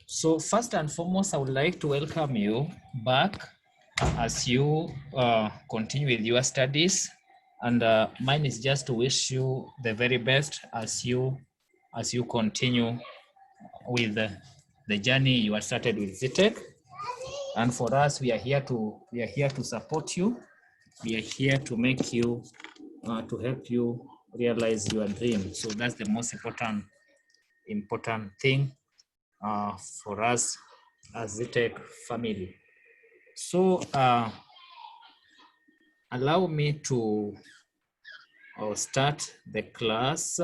So first and foremost, I would like to welcome you back as you continue with your studies. And mine is just to wish you the very best as you continue with the journey you have started with ZTech. And for us, we are here to support you. We are here to make you to help you realize your dream. So that's the most important thing for us as ZTech family. So allow me to start the class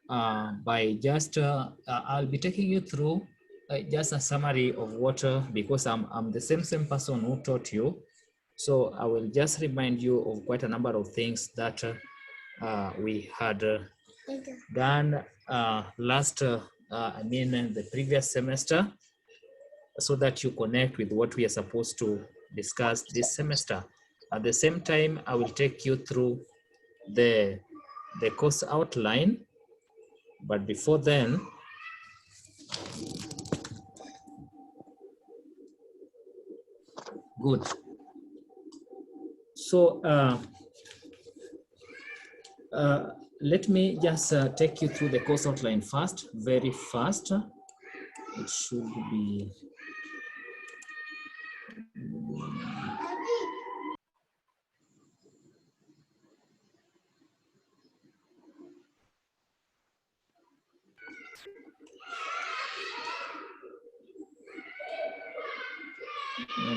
by just I'll be taking you through just a summary of what because I'm the same person who taught you. So I will just remind you of quite a number of things that we had done last the previous semester, so that you connect with what we are supposed to discuss this semester. At the same time, I will take you through the course outline. But before then, good. So let me just take you through the course outline first, very fast. It should be.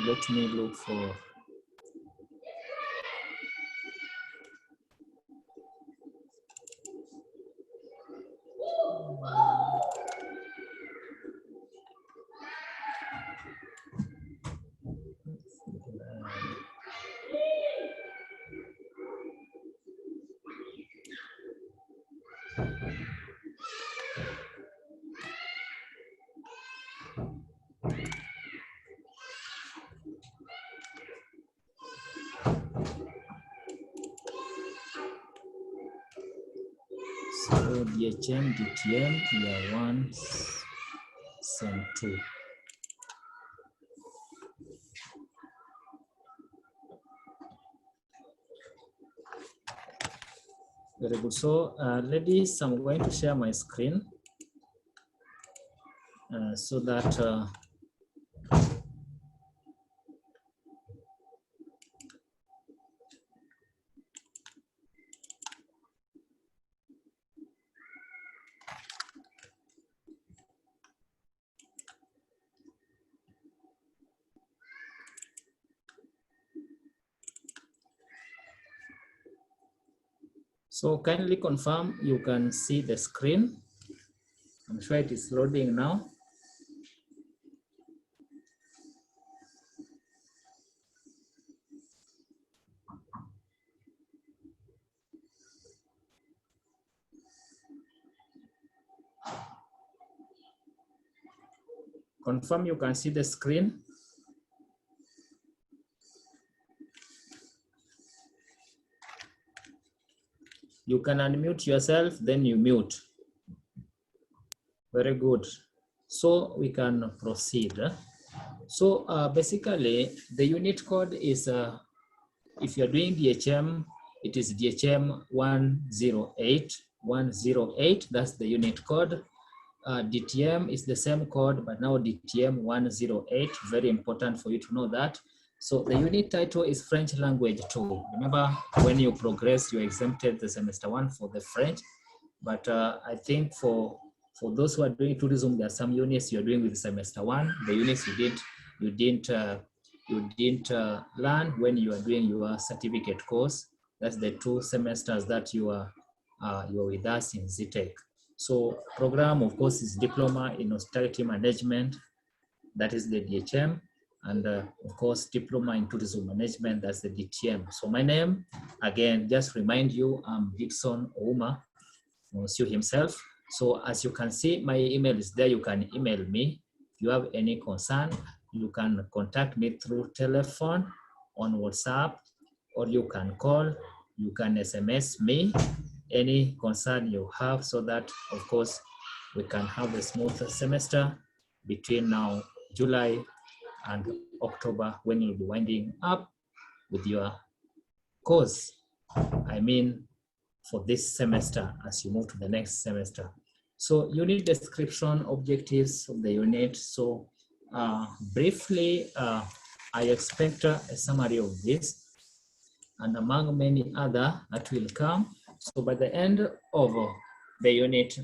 Let me look for. So DHM, DTM, year 1, sem 2. Very good. So ladies, I'm going to share my screen so that so kindly confirm you can see the screen. I'm sure it is loading now. Confirm you can see the screen. You can unmute yourself, then you mute. Very good. So we can proceed. So basically, the unit code is, if you're doing DHM, it is DHM 108. 108, that's the unit code. DTM is the same code, but now DTM 108, very important for you to know that. So the unit title is French language 2. Remember, when you progress, you exempted the semester 1 for the French, but I think for those who are doing tourism, there are some units you're doing with semester 1. The units you didn't learn when you are doing your certificate course. That's the 2 semesters that you're with us in ZTech. So program, of course, is Diploma in Hospitality Management. That is the DHM. And of course, Diploma in Tourism Management, that's the DTM. So my name, again, just remind you, I'm Dixon Ouma, Monsieur himself. So as you can see, my email is there. You can email me. If you have any concern, you can contact me through telephone, on WhatsApp, or you can call, you can SMS me any concern you have, so that, of course, we can have a smooth semester between now July and October, when you'll be winding up with your course. I mean, for this semester as you move to the next semester. So unit description, objectives of the unit. So briefly, I expect a summary of this and among many other that will come. So by the end of the unit,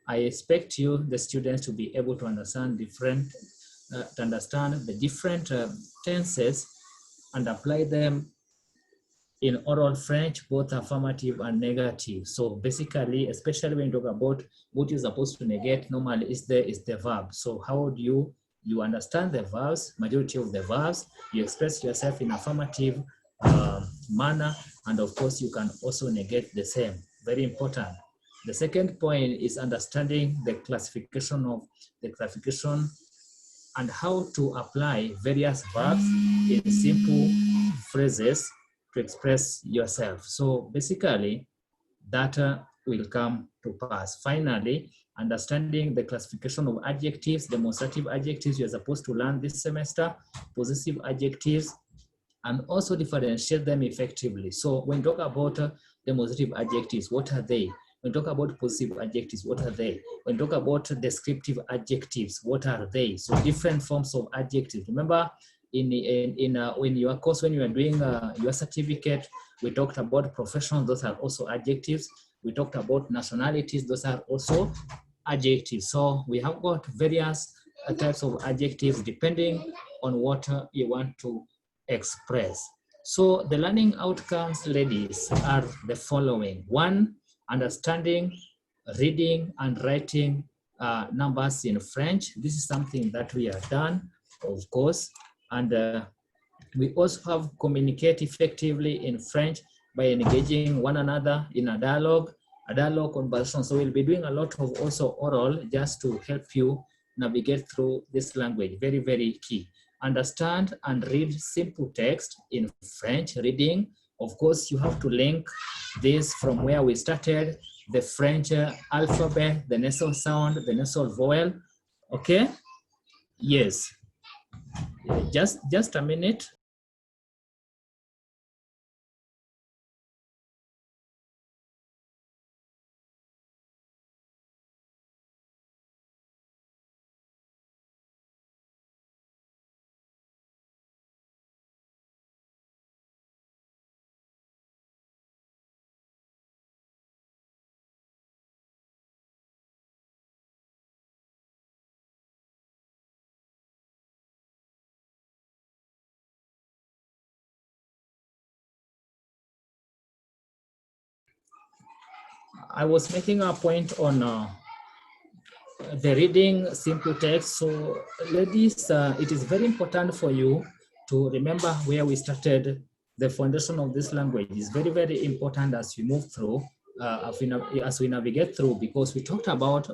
I expect you, the students, to be able to understand the different tenses and apply them in oral French, both affirmative and negative. So basically, especially when you talk about what you're supposed to negate, normally is the verb. So how do you understand the verbs, majority of the verbs, you express yourself in affirmative manner, and of course you can also negate the same. Very important. The second point is understanding the classification and how to apply various verbs in simple phrases to express yourself. So basically, that will come to pass. Finally, understanding the classification of adjectives, demonstrative adjectives you're supposed to learn this semester, possessive adjectives, and also differentiate them effectively. So when you talk about demonstrative adjectives, what are they? When you talk about possessive adjectives, what are they? When you talk about descriptive adjectives, what are they? So different forms of adjectives. Remember, in your course, when you are doing your certificate, we talked about professions, those are also adjectives. We talked about nationalities, those are also adjectives. So we have got various types of adjectives depending on what you want to express. So the learning outcomes, ladies, are the following. 1, understanding, reading, and writing numbers in French. This is something that we have done, of course. And we also have communicate effectively in French by engaging one another in a dialogue conversation. So we'll be doing a lot of also oral just to help you navigate through this language. Very, very key. Understand and read simple text in French reading. Of course, you have to link this from where we started, the French alphabet, the nasal sound, the nasal vowel. Okay? Yes. Just a minute. I was making a point on the reading simple text. So ladies, it is very important for you to remember where we started. The foundation of this language is very, very important as we move through, as we navigate through, because we talked about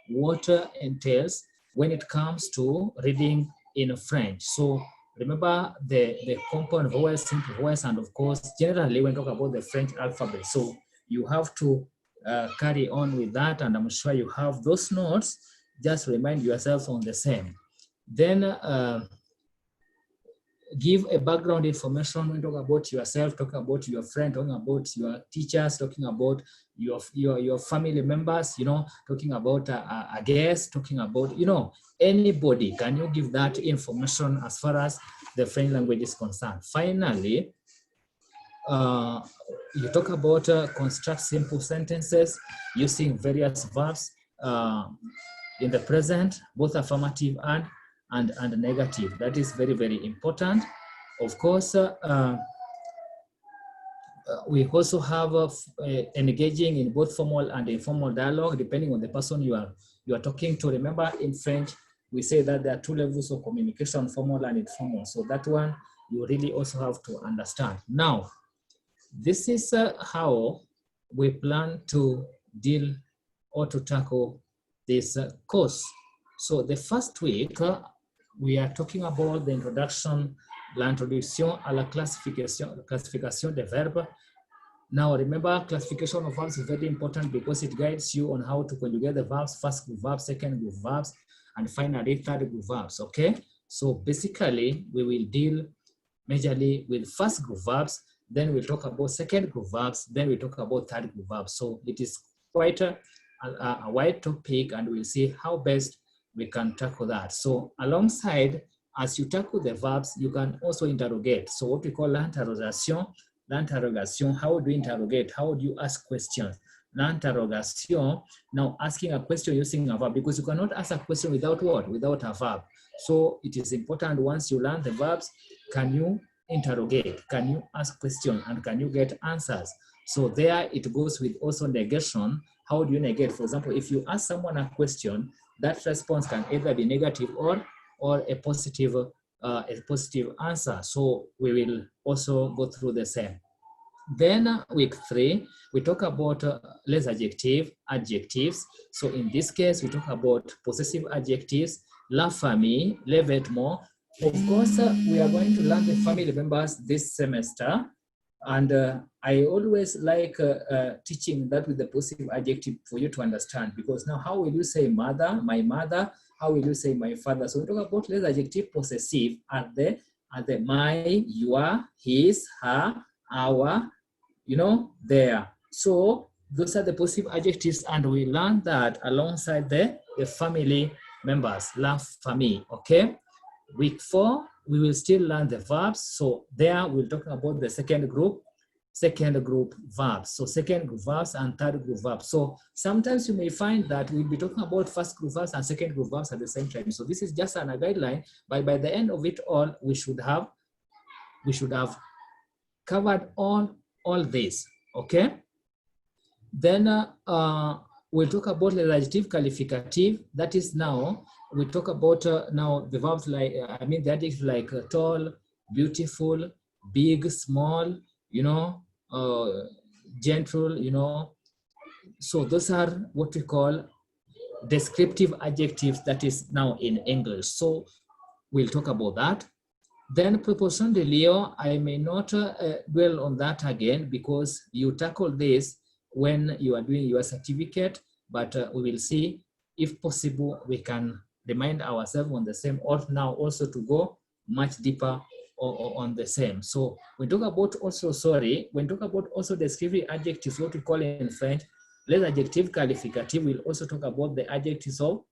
what entails when it comes to reading in French. So remember the compound vowels, simple vowels, and of course, generally when we talk about the French alphabet. So you have to carry on with that, and I'm sure you have those notes. Just remind yourself on the same. Then give a background information when talking about yourself, talking about your friend, talking about your teachers, talking about your family members, talking about a guest, talking about, anybody. Can you give that information as far as the French language is concerned? Finally, you talk about construct simple sentences using various verbs in the present, both affirmative and negative. That is very, very important. Of course, we also have engaging in both formal and informal dialogue, depending on the person you are talking to. Remember, in French, we say that there are 2 levels of communication, formal and informal. So that one, you really also have to understand. Now, this is how we plan to deal or to tackle this course. So the first week, we are talking about the introduction, l'introduction à la classification des verbes. Now remember, classification of verbs is very important because it guides you on how to conjugate the verbs, first group verbs, second group verbs, and finally third group verbs, okay? So basically, we will deal majorly with first group verbs, then we'll talk about second group verbs, then we'll talk about third group verbs. So it is quite a wide topic, and we'll see how best we can tackle that. So alongside, as you tackle the verbs, you can also interrogate. So what we call l'interrogation. L'interrogation, how do you interrogate? How do you ask questions? L'interrogation, now asking a question using a verb, because you cannot ask a question without what? Without a verb. So it is important once you learn the verbs, can you interrogate? Can you ask questions and can you get answers? So there it goes with also negation. How do you negate? For example, if you ask someone a question, that response can either be negative or a positive answer. So we will also go through the same. Then week 3, we talk about les adjectives. So in this case, we talk about possessive adjectives, la famille, les vêtements. Of course, we are going to learn the family members this semester. And I always like teaching that with the possessive adjective for you to understand, because now how will you say mother, my mother? How will you say my father? So we talk about les adjectives possessive are the my, your, his, her, our, you know, there. So those are the possessive adjectives, and we learn that alongside the family members, la famille, okay? Week 4, we will still learn the verbs. So there we'll talk about the second group verbs. So second group verbs and third group verbs. So sometimes you may find that we'll be talking about first group verbs and second group verbs at the same time. So this is just a guideline, but by the end of it all, we should have covered all this, okay? Then we'll talk about the adjective qualificative. That is now, we talk about now the verbs like, the adjectives like tall, beautiful, big, small, you know, gentle, you know. So those are what we call descriptive adjectives, that is now in English. So we'll talk about that. Then preposition de lieu, I may not dwell on that again because you tackle this when you are doing your certificate, but we will see if possible we can remind ourselves on the same, or now also to go much deeper on the same. So we talk about also, when talk about also descriptive adjectives, what we call in French, les adjectives qualificatifs, we'll also talk about the adjectives of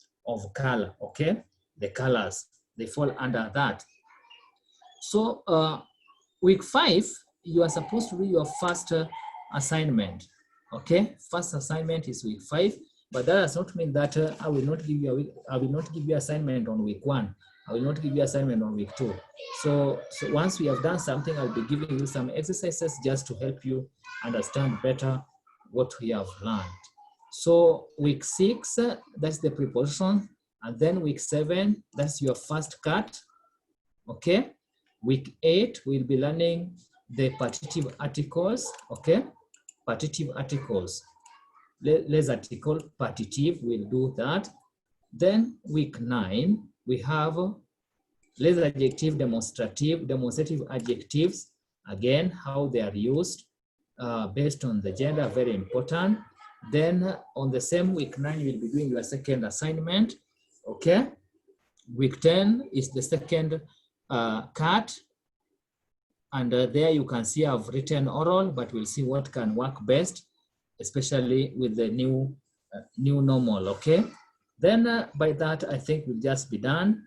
color, okay? The colors, they fall under that. So week 5, you are supposed to do your first assignment, okay? First assignment is week 5, but that does not mean that I will not give you assignment on week 1. I will not give you assignment on week 2. So once we have done something, I'll be giving you some exercises just to help you understand better what we have learned. So week 6, that's the preposition, and then week 7, that's your first cut, okay? Week 8, we'll be learning the partitive articles, okay? Partitive articles. Les articles partitive, we'll do that. Then week 9, we have les adjectives demonstrative adjectives. Again, how they are used based on the gender, very important. Then on the same week 9, you'll be doing your second assignment, okay? Week 10 is the second cut, and there you can see I've written oral, but we'll see what can work best, especially with the new normal, okay? Then by that, I think we'll just be done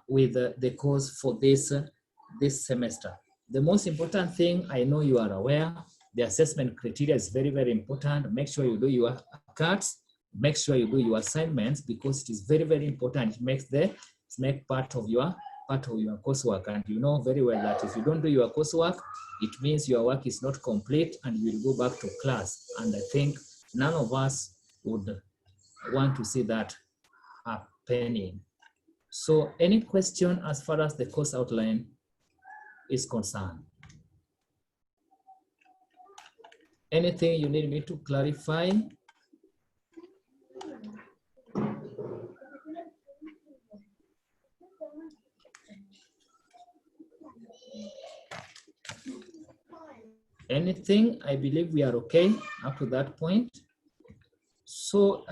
with the course for this semester. The most important thing, I know you are aware, the assessment criteria is very, very important. Make sure you do your cuts, make sure you do your assignments, because it is very, very important. It makes part of your coursework, and you know very well that if you don't do your coursework, it means your work is not complete and you will go back to class. And I think none of us would want to see that happening. So any question as far as the course outline is concerned? Anything you need me to clarify? Anything? I believe we are okay up to that point. So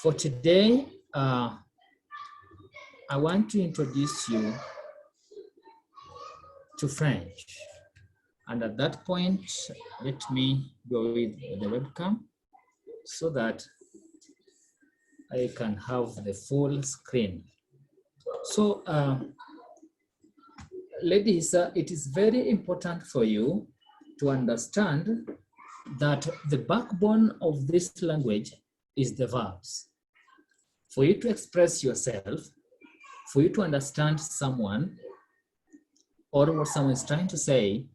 for today, I want to introduce you to French. And at that point, let me go with the webcam so that I can have the full screen. So, ladies, it is very important for you to understand that the backbone of this language is the verbs. For you to express yourself, for you to understand someone or what someone is trying to say,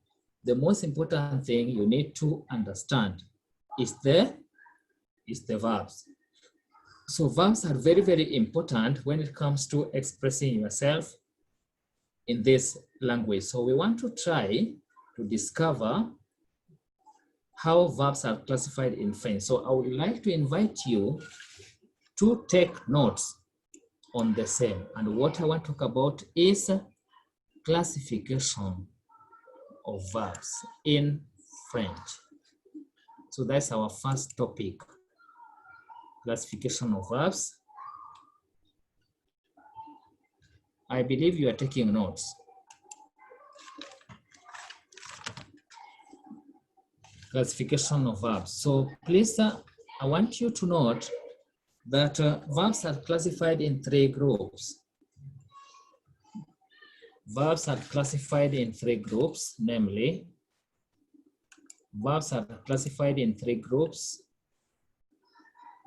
the most important thing you need to understand is the verbs. So verbs are very, very important when it comes to expressing yourself in this language. So we want to try to discover how verbs are classified in French. So I would like to invite you to take notes on the same. And what I want to talk about is classification of verbs in French. So that's our first topic, classification of verbs. I believe you are taking notes. Classification of verbs. So please, I want you to note that verbs are classified in 3 groups. Verbs are classified in 3 groups, namely, verbs are classified in 3 groups,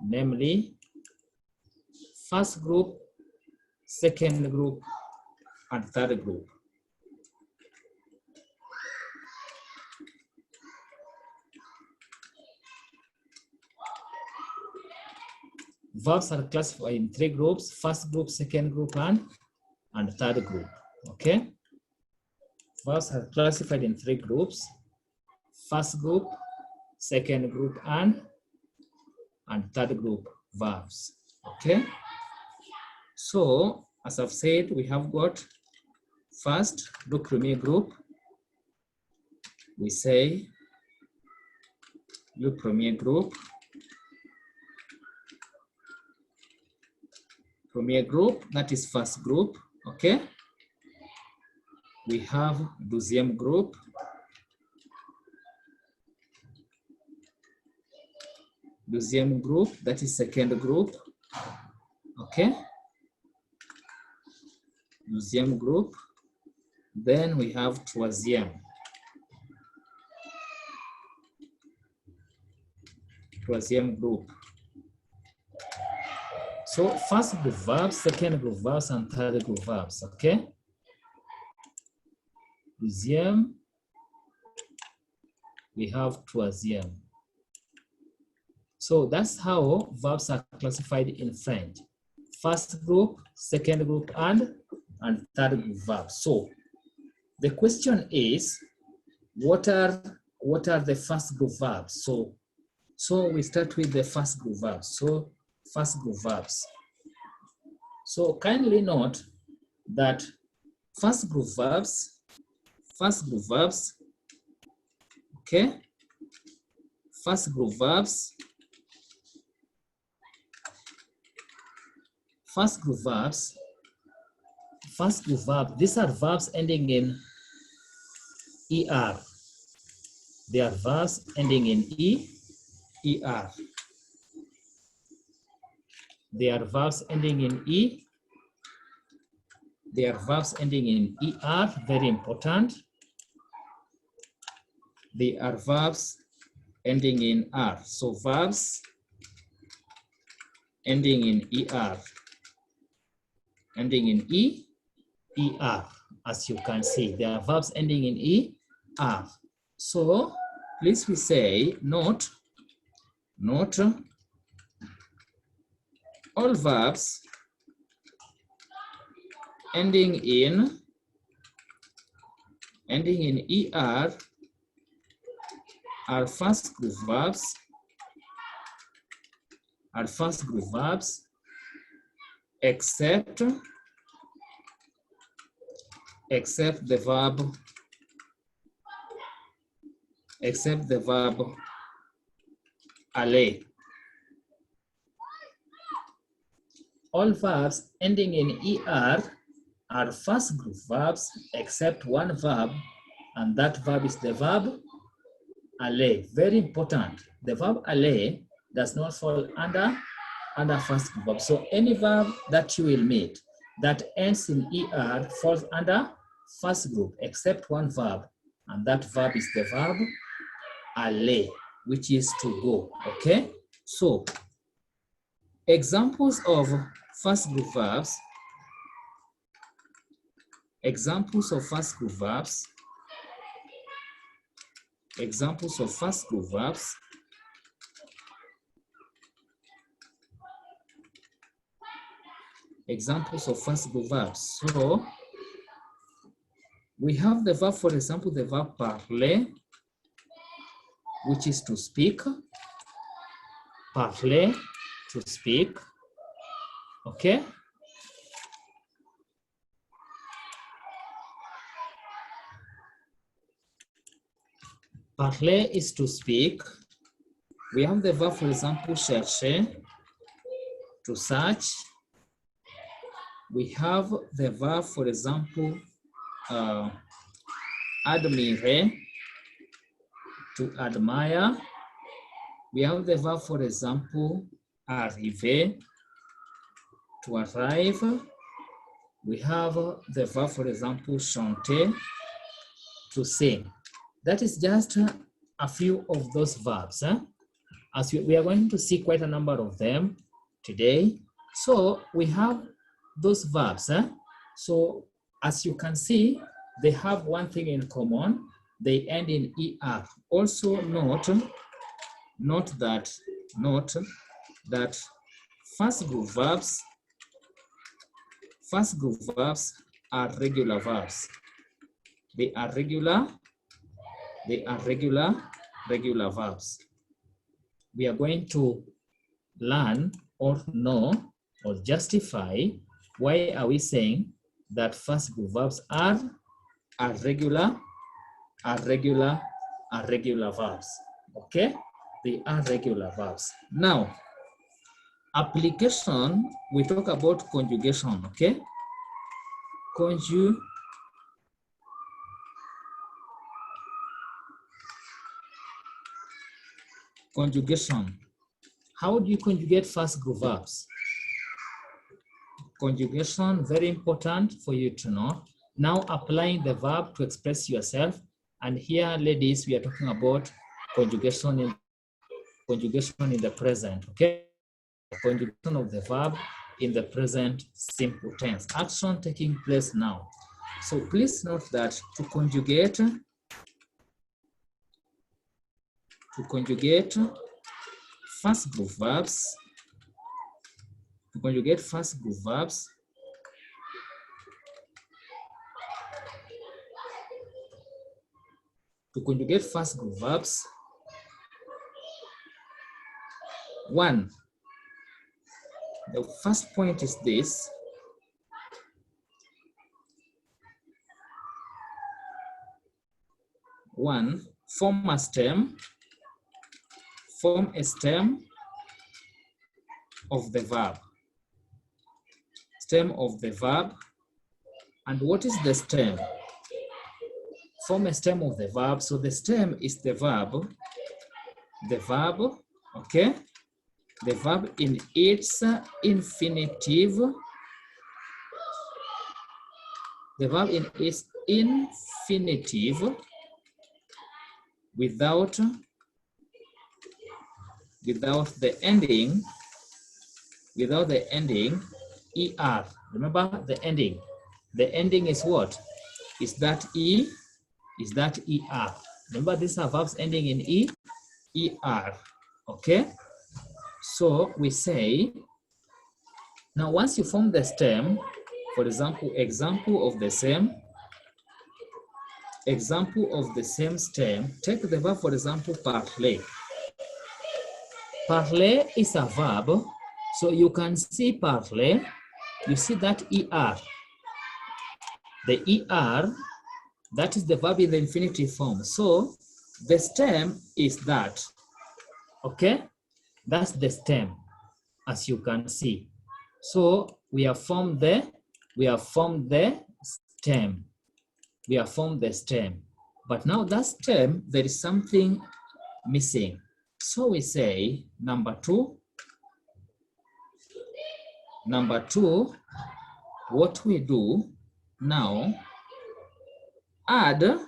namely, first group, second group, and third group. Verbs are classified in 3 groups, first group, second group, and third group, okay? Verbs are classified in 3 groups, first group, second group, and third group verbs, okay? So, as I've said, we have got first, le premier group. We say le premier group. Premier group, that is first group, okay? We have deuxième group. Deuxième group, that is second group, okay? Deuxième group. Then we have troisième. Troisième group. So first group verbs, second group verbs, and third group verbs, okay? Deuxième, we have troisième. So that's how verbs are classified in French. First group, second group, and third group verbs. So the question is, what are the first group verbs? So we start with the first group verbs. So first group verbs. So kindly note that first group verbs, okay? First group verbs, these are verbs ending in ER. They are verbs ending in ER. They are verbs ending in E. They are verbs ending in ER, very important. They are verbs ending in R. So verbs ending in ER, ending in ER, as you can see. They are verbs ending in ER. So please we say, note all verbs ending in ER are first group verbs, except the verb except the verb aller. All verbs ending in er are first group verbs except one verb, and that verb is the verb aller. Very important. The verb aller does not fall under first group verb. So any verb that you will meet that ends in er falls under first group except one verb, and that verb is the verb aller, which is to go. Okay? So examples of first group verbs. Examples of first group verbs. Examples of first group verbs. Examples of first group verbs. So we have the verb, for example, the verb parler, which is to speak. Parler, to speak. Okay? Parler is to speak. We have the verb, for example, chercher, to search. We have the verb, for example, admirer, to admire. We have the verb, for example, arriver, to arrive. We have the verb, for example, chanter, to sing. That is just a few of those verbs. As we are going to see quite a number of them today. So we have those verbs. So as you can see, they have one thing in common. They end in er. Also note that first group verbs are regular verbs. They are regular verbs. We are going to learn or know or justify why are we saying that first group verbs are regular verbs. Okay? They are regular verbs. Now, application, we talk about conjugation, okay? Conjugation. How do you conjugate first group verbs? Conjugation, very important for you to know. Now applying the verb to express yourself. And here, ladies, we are talking about conjugation in the present, okay? Conjugation of the verb in the present simple tense. Action taking place now. So please note that to conjugate first group verbs, one, the first point is this. One, form a stem of the verb. Stem of the verb. And what is the stem? Form a stem of the verb. So the stem is the verb, okay? The verb in its infinitive. The verb in its infinitive without the ending er. Remember the ending. The ending is what? Is that er. Remember, these are verbs ending in er. Okay? So we say, now once you form the stem, for example, example of the same stem, take the verb, for example, parler. Parler is a verb, so you can see parler, you see that er. The er, that is the verb in the infinitive form. So The stem is that, okay? That's the stem, as you can see. So we have formed the stem. We have formed the stem. But now that stem, there is something missing. So we say number two, what we do now, add the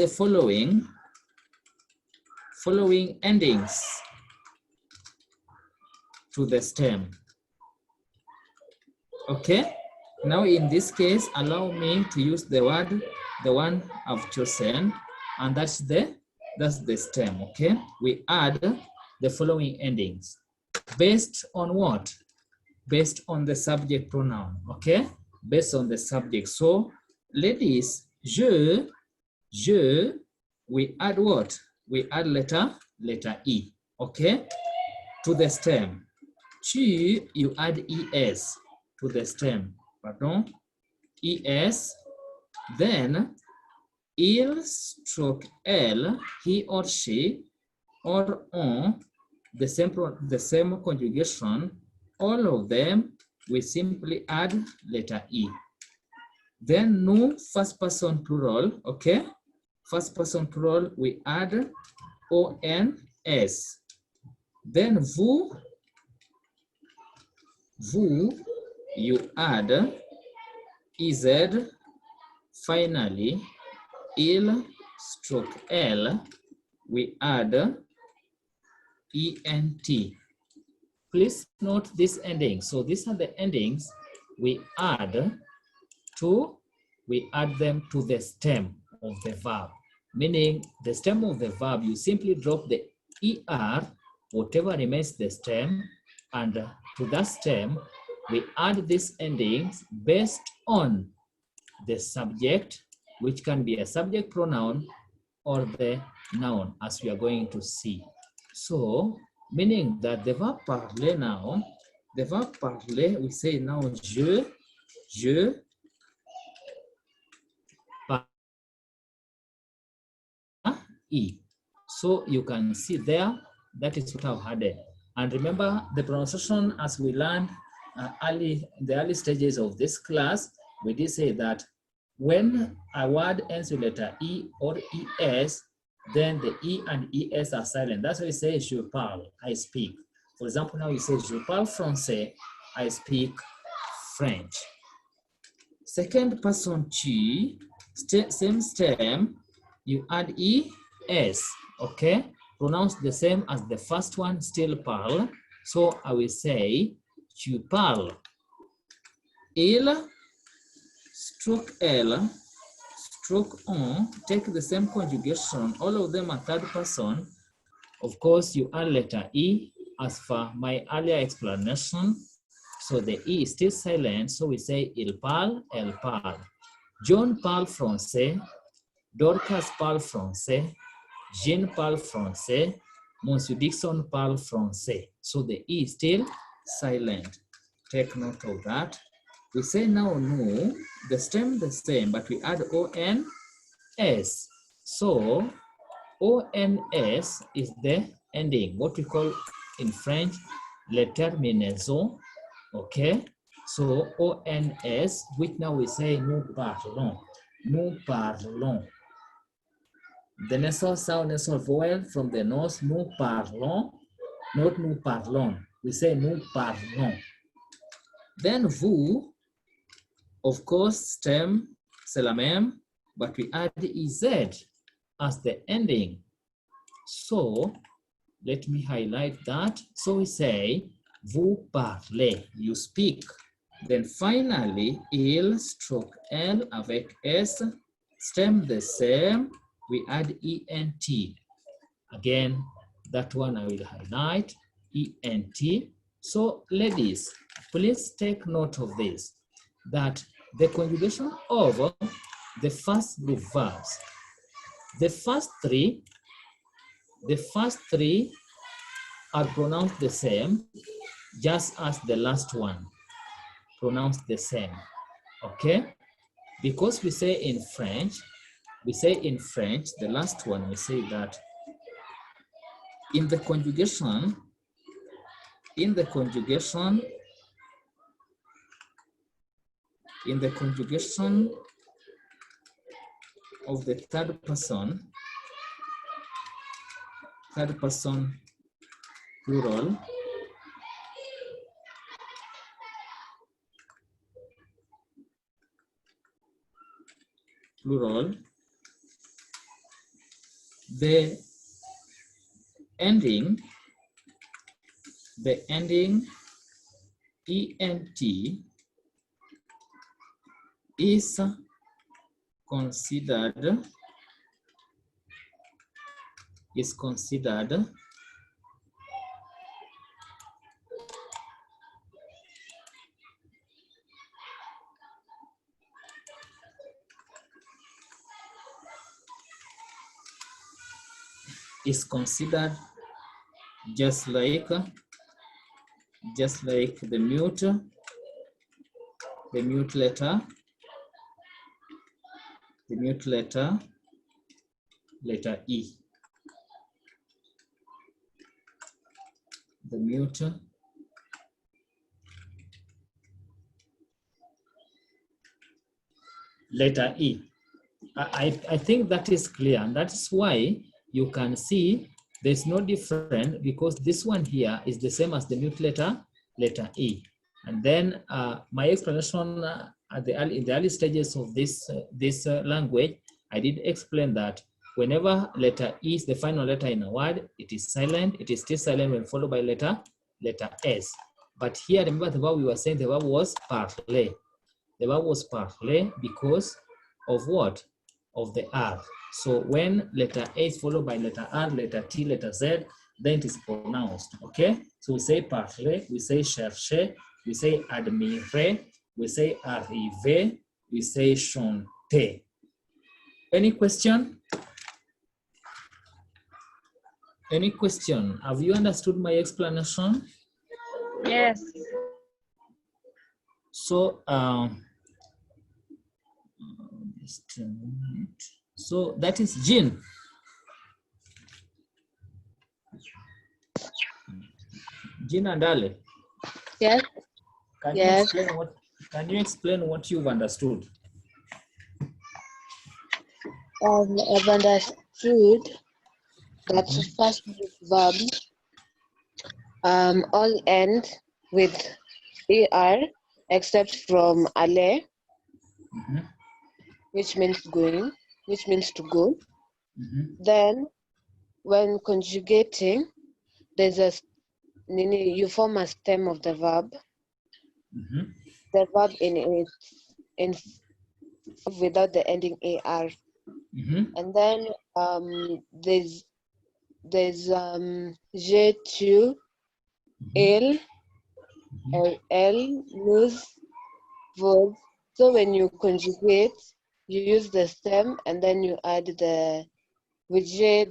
following endings to the stem. Okay, now in this case, allow me to use the one I've chosen, and that's the stem. Okay, we add the following endings based on what? Based on the subject pronoun. Okay, based on the subject. So ladies, je, we add what? We add letter E. Okay, to the stem. Tu, you add es to the stem. Pardon, es. Then il stroke elle, he or she, or on, the same conjugation, all of them, we simply add letter E. Then nous, first person plural, okay? First person plural, we add ONS. Then vous, you add EZ. Finally, il stroke L, we add ENT. Please note this ending. So these are the endings we add them to the stem of the verb. Meaning the stem of the verb, you simply drop the ER, whatever remains the stem, and to that stem, we add these endings based on the subject, which can be a subject pronoun or the noun, as we are going to see. So, meaning that the verb parler now, we say now je parle. So you can see there, that is what I've added. And remember the pronunciation, as we learned in the early stages of this class, we did say that when a word ends with letter E or ES, then the E and ES are silent. That's why we say je parle, I speak. For example, now you say je parle français, I speak French. Second person tu, same stem, you add ES, okay? Pronounce the same as the first one, still parle. So I will say tu parles. Il stroke L, stroke on, take the same conjugation, all of them are third person. Of course, you add letter E as for my earlier explanation. So the E is still silent, so we say il parle, elle parle. John parle français, Dorcas parle français, Jean parle français, Monsieur Dixon parle français. So the E is still silent. Take note of that. We say now no, the stem the same, but we add ONS. So ONS is the ending, what we call in French, le terminaison, okay? So ONS, which now we say nous parlons, nous parlons. The nasal sound, nasal vowel from the nose, nous parlons, not nous parlons. We say nous parlons. Then vous, of course, stem, c'est la même, but we add EZ as the ending. So, let me highlight that. So we say, vous parlez, you speak. Then finally, il stroke L avec S, stem the same, we add ENT. Again, that one I will highlight, ENT. So ladies, please take note of this, that the conjugation of the first group verbs, the first three are pronounced the same, just as the last one. pronounced the same. Okay? Because we say in French, the last one, we say that in the conjugation of the third person plural, the ending ENT is considered just like the mute letter, letter E. The mute letter E. I think that is clear, and that is why you can see there's no difference, because this one here is the same as the mute letter E. And then my explanation in the early stages of this language, I did explain that whenever letter E is the final letter in a word, it is silent. It is still silent when followed by letter S. But here, remember the verb we were saying, the verb was parler. The verb was parler because of what? Of the R. So when letter A is followed by letter R, letter T, letter Z, then it is pronounced, okay? So we say parler, we say chercher, we say admirer, we say arriver, we say chanter. Any question? Any question? Have you understood my explanation? Yes. So, so that is Jean. Jean and Ale. Yes. Can you explain what you've understood? I've understood that first verbs all end with er, except from aller, which means going, which means to go. Then, when conjugating, there's you form a stem of the verb. The verb in without the ending ar. And then there's je, tu, il, elle, nous, vos. So when you conjugate, you use the stem and then you add the, with je,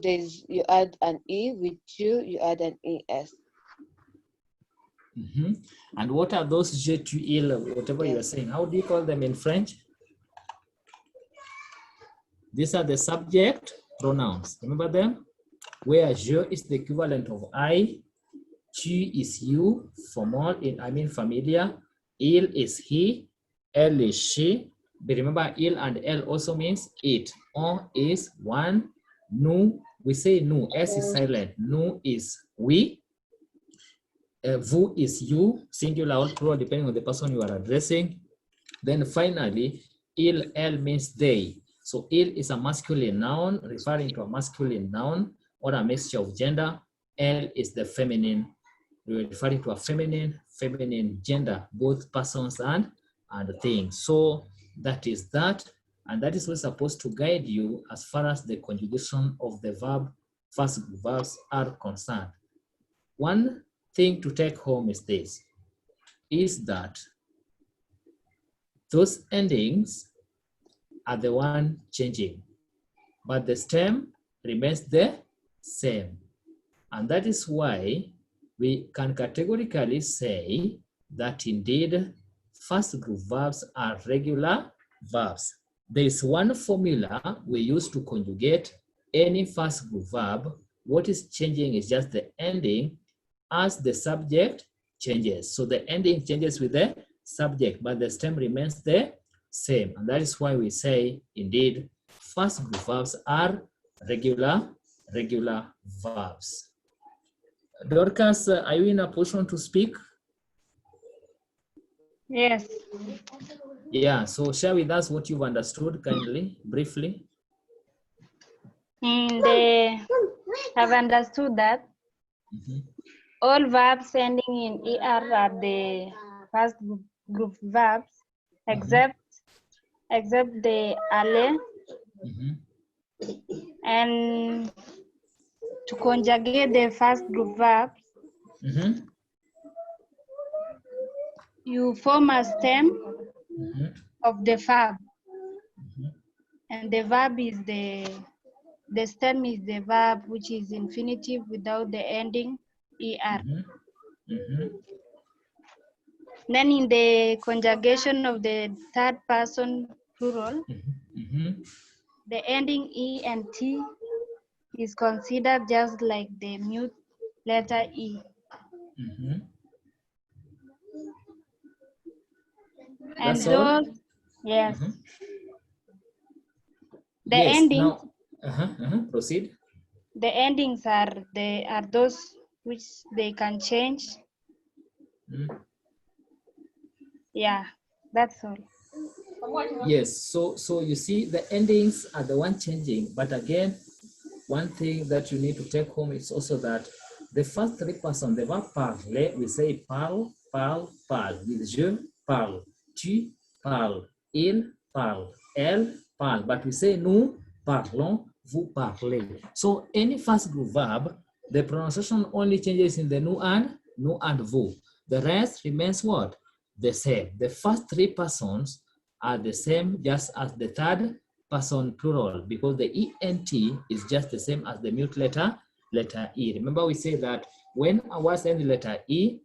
you add an e, with you add an es. And what are those je, tu, il, whatever you are saying? How do you call them in French? These are the subject pronouns. Remember them? Where je is the equivalent of I, tu is you, formal, familiar, il is he, elle is she. But remember, il and elle also means it. On is one. Nous, we say nous. S is silent. Nous is we. Vous is you, singular or plural, depending on the person you are addressing. Then finally, il, elle means they. So il is a masculine noun, referring to a masculine noun or a mixture of gender. Elle is the feminine, referring to a feminine gender, both persons and things. So that is that, and that is what's supposed to guide you as far as the conjugation of the first verbs are concerned. One thing to take home is this, is that those endings are the one changing, but the stem remains the same. And that is why we can categorically say that indeed first group verbs are regular verbs. There is one formula we use to conjugate any first group verb. What is changing is just the ending as the subject changes. So the ending changes with the subject, but the stem remains the same. And that is why we say, indeed, first group verbs are regular verbs. Dorcas, are you in a position to speak? Yes. Yeah, so share with us what you've understood kindly, briefly. I've understood that all verbs ending in ER are the first group verbs, except the ale. And to conjugate the first group verbs, you form a stem of the verb, and the verb is the stem is the verb which is infinitive without the ending er. Then in the conjugation of the third person plural, the ending e and t is considered just like the mute letter e. And That's those, all? yes. The yes, endings. now, proceed. The endings are those which they can change. Yeah, that's all. Yes, so you see the endings are the one changing, but again, one thing that you need to take home is also that the first three persons, the verb parler, we say parle, parle, parle, with je parle, tu parles, il parle, elle parle, but we say nous parlons, vous parlez. So any first group verb, the pronunciation only changes in the nous and vous. The rest remains what? The same. The first three persons are the same just as the third person plural, because the ENT is just the same as the mute letter E. Remember we say that when a word ends letter E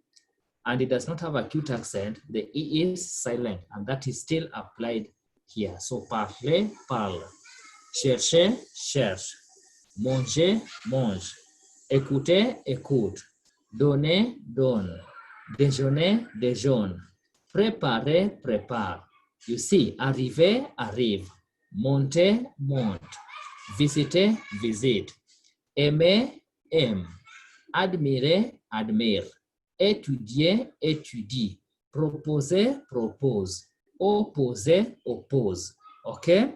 and it does not have acute accent, the E is silent, and that is still applied here. So parler, parle, chercher, cherche, manger, mange, écouter, écoute, donner, donne, déjeuner, déjeune, préparer, prépare. You see, arriver, arrive, monter, monte, visiter, visite, aimer, aime, admirer, admire, étudier, étudie, proposer, propose, opposer, oppose. Okay?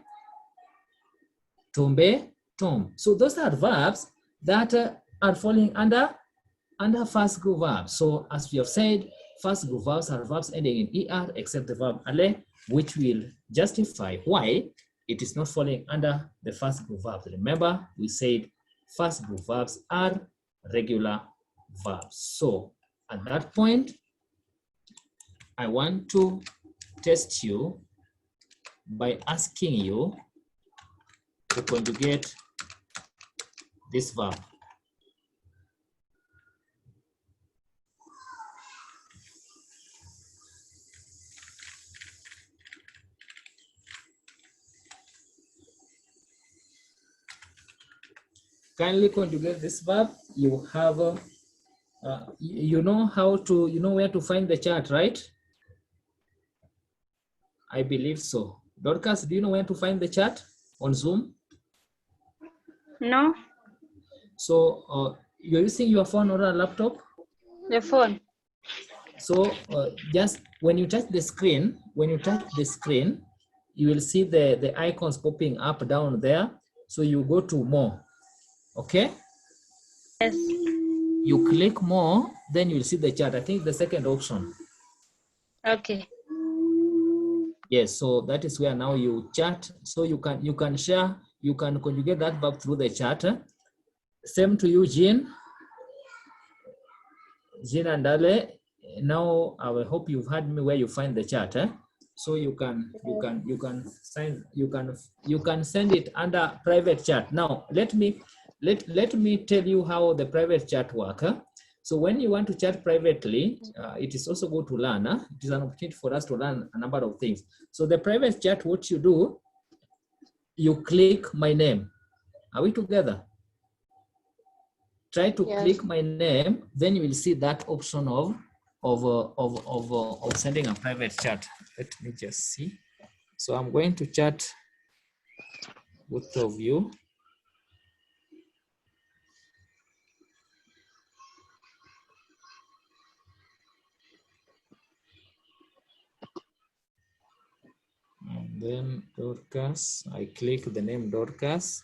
Tomber, tombe. So those are verbs that are falling under first group verbs. So as we have said, first group verbs are verbs ending in ER except the verb aller, which will justify why it is not falling under the first group verbs. Remember, we said first group verbs are regular verbs. So at that point, I want to test you by asking you to conjugate this verb. Kindly conjugate this verb. You have, you know how to, you know where to find the chart, right? I believe so. Dorcas, do you know where to find the chart on Zoom? No. So you're using your phone or a laptop? The phone. So just when you touch the screen, you will see the icons popping up down there. So you go to more. Okay? Yes. You click more, then you'll see the chart. I think the second option. Okay. Yes, so that is where now you chat. So you can share, you can conjugate that verb through the chat. Same to you, Jean. Jean and Ale. Now I hope you've heard me where you find the chat. So you can send it under private chat. Now let me tell you how the private chat works. So when you want to chat privately, it is also good to learn. It is an opportunity for us to learn a number of things. So the private chat, what you do, you click my name. Are we together? Try to click my name, then you will see that option of sending a private chat. Let me just see. So I'm going to chat both of you. And then Dorcas, I click the name Dorcas.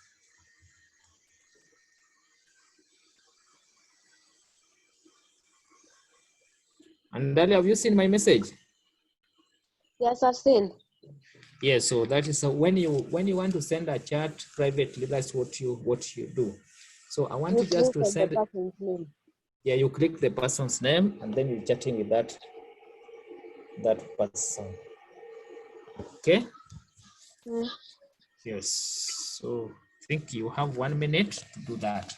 And Dali, have you seen my message? Yes, I've seen. Yeah, so that is when you want to send a chat privately, that's what you do. So I want you just to send the person's name. Yeah, you click the person's name and then you're chatting with that person. Okay? Yes. So I think you have 1 minute to do that.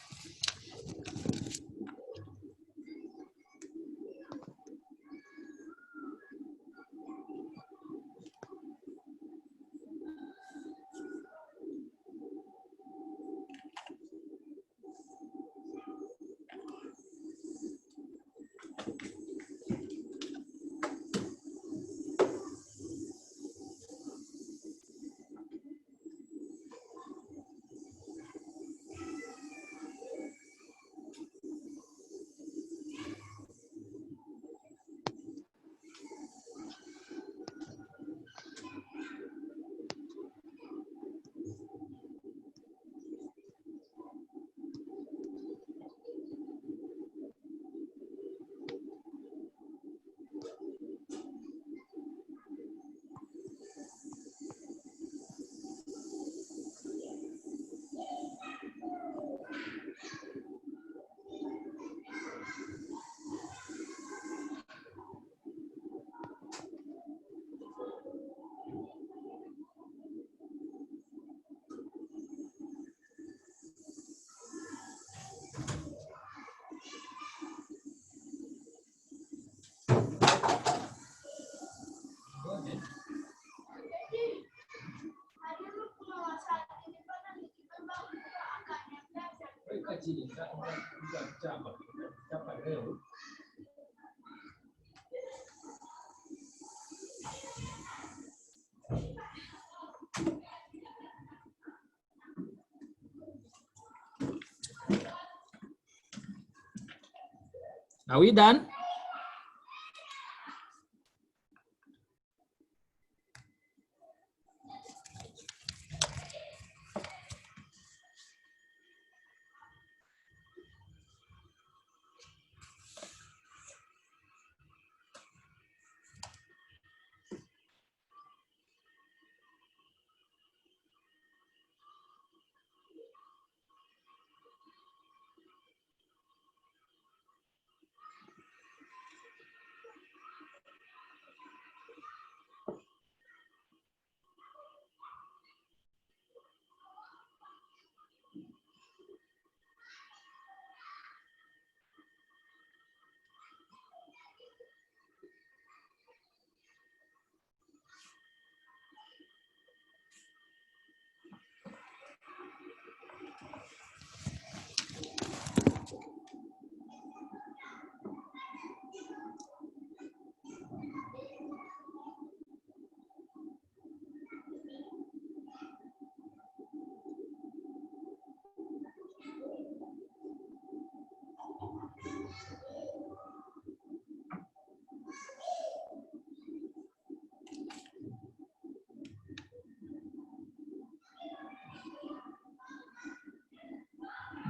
Are we done?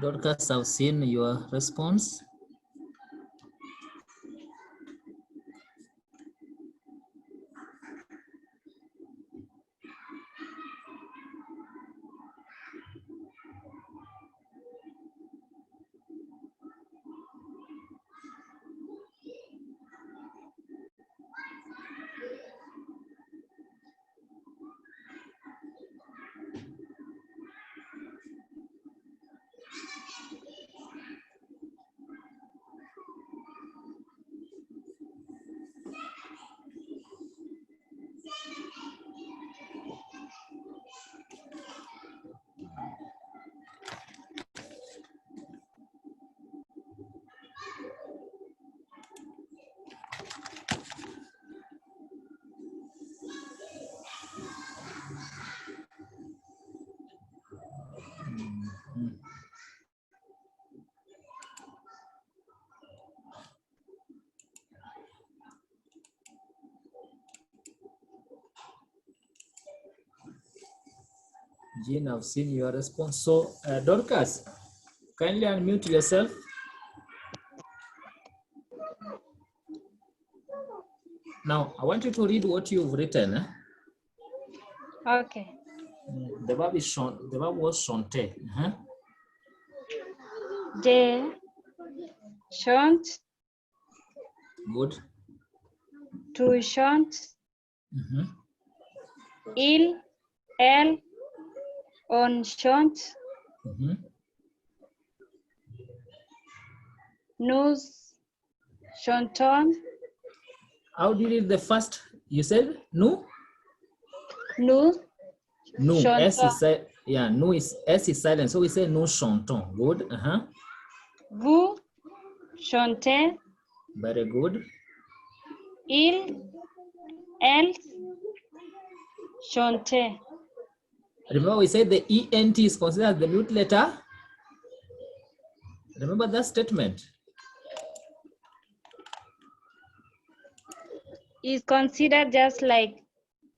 Dorcas, I've seen your response. Jean, I've seen your response. So, Dorcas, kindly unmute yourself. Now, I want you to read what you've written. Okay. The verb is the verb was chanter. Je chante, Good. tu chantes, il, elle, on chante, nous chantons, How do you read the first? You said no? nous No. S chantons, is yeah, no is S is silent. So we say nous chantons. Good. vous chantez, Very good. il, elle, chantez. Remember, we said the ENT is considered the mute letter. Remember that statement. Is considered just like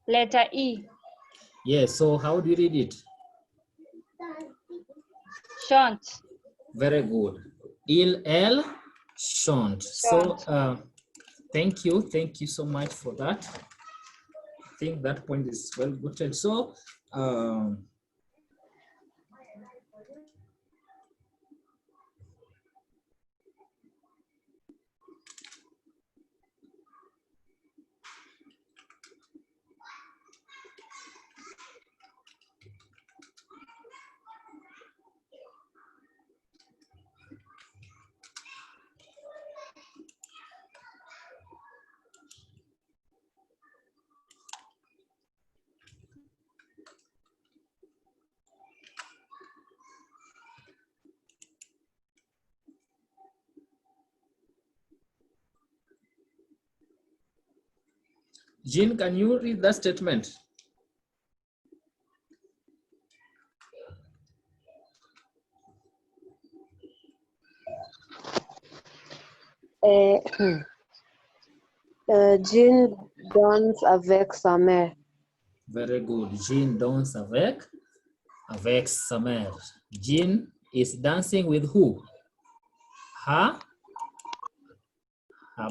letter E. Yes. So how do you read it? Chant. Very good. Il, elle, chante. So thank you so much for that. I think that point is well gotten. So Jean, can you read that statement? Jean danse avec sa mère. Very good. Jean danse avec sa mère. Jean is dancing with who? Her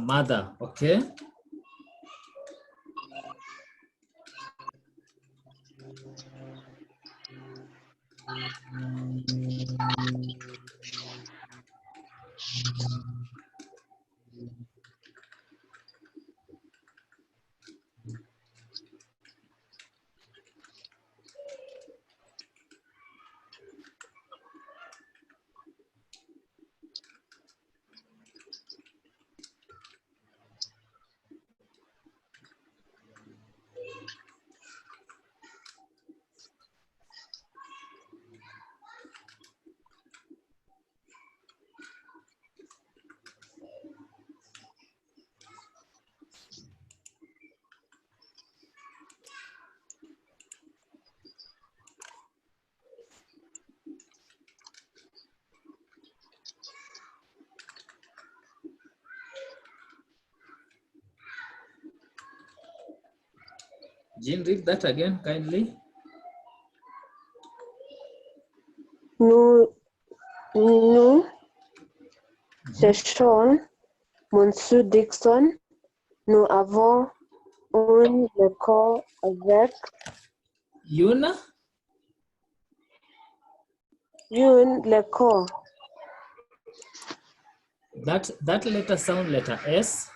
mother. Okay. Jean, read that again, kindly. Nous cherchons Monsieur Dixon. Nous avons un accord avec Yuna? un accord. That letter sound letter S.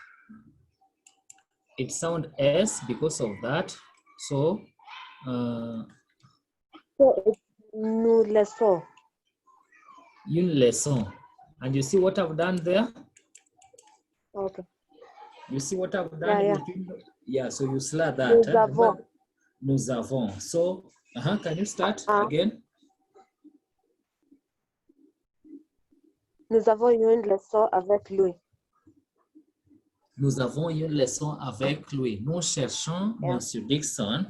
It sound S because of that. So Nous laissons. une leçon. And you see what I've done there? Okay. You see what I've done? Yeah. Yeah, so you slur that. Nous avons. Nous avons. So, can you start again? Nous avons eu une leçon avec lui. Nous avons une leçon avec lui. Nous cherchons Monsieur Dixon.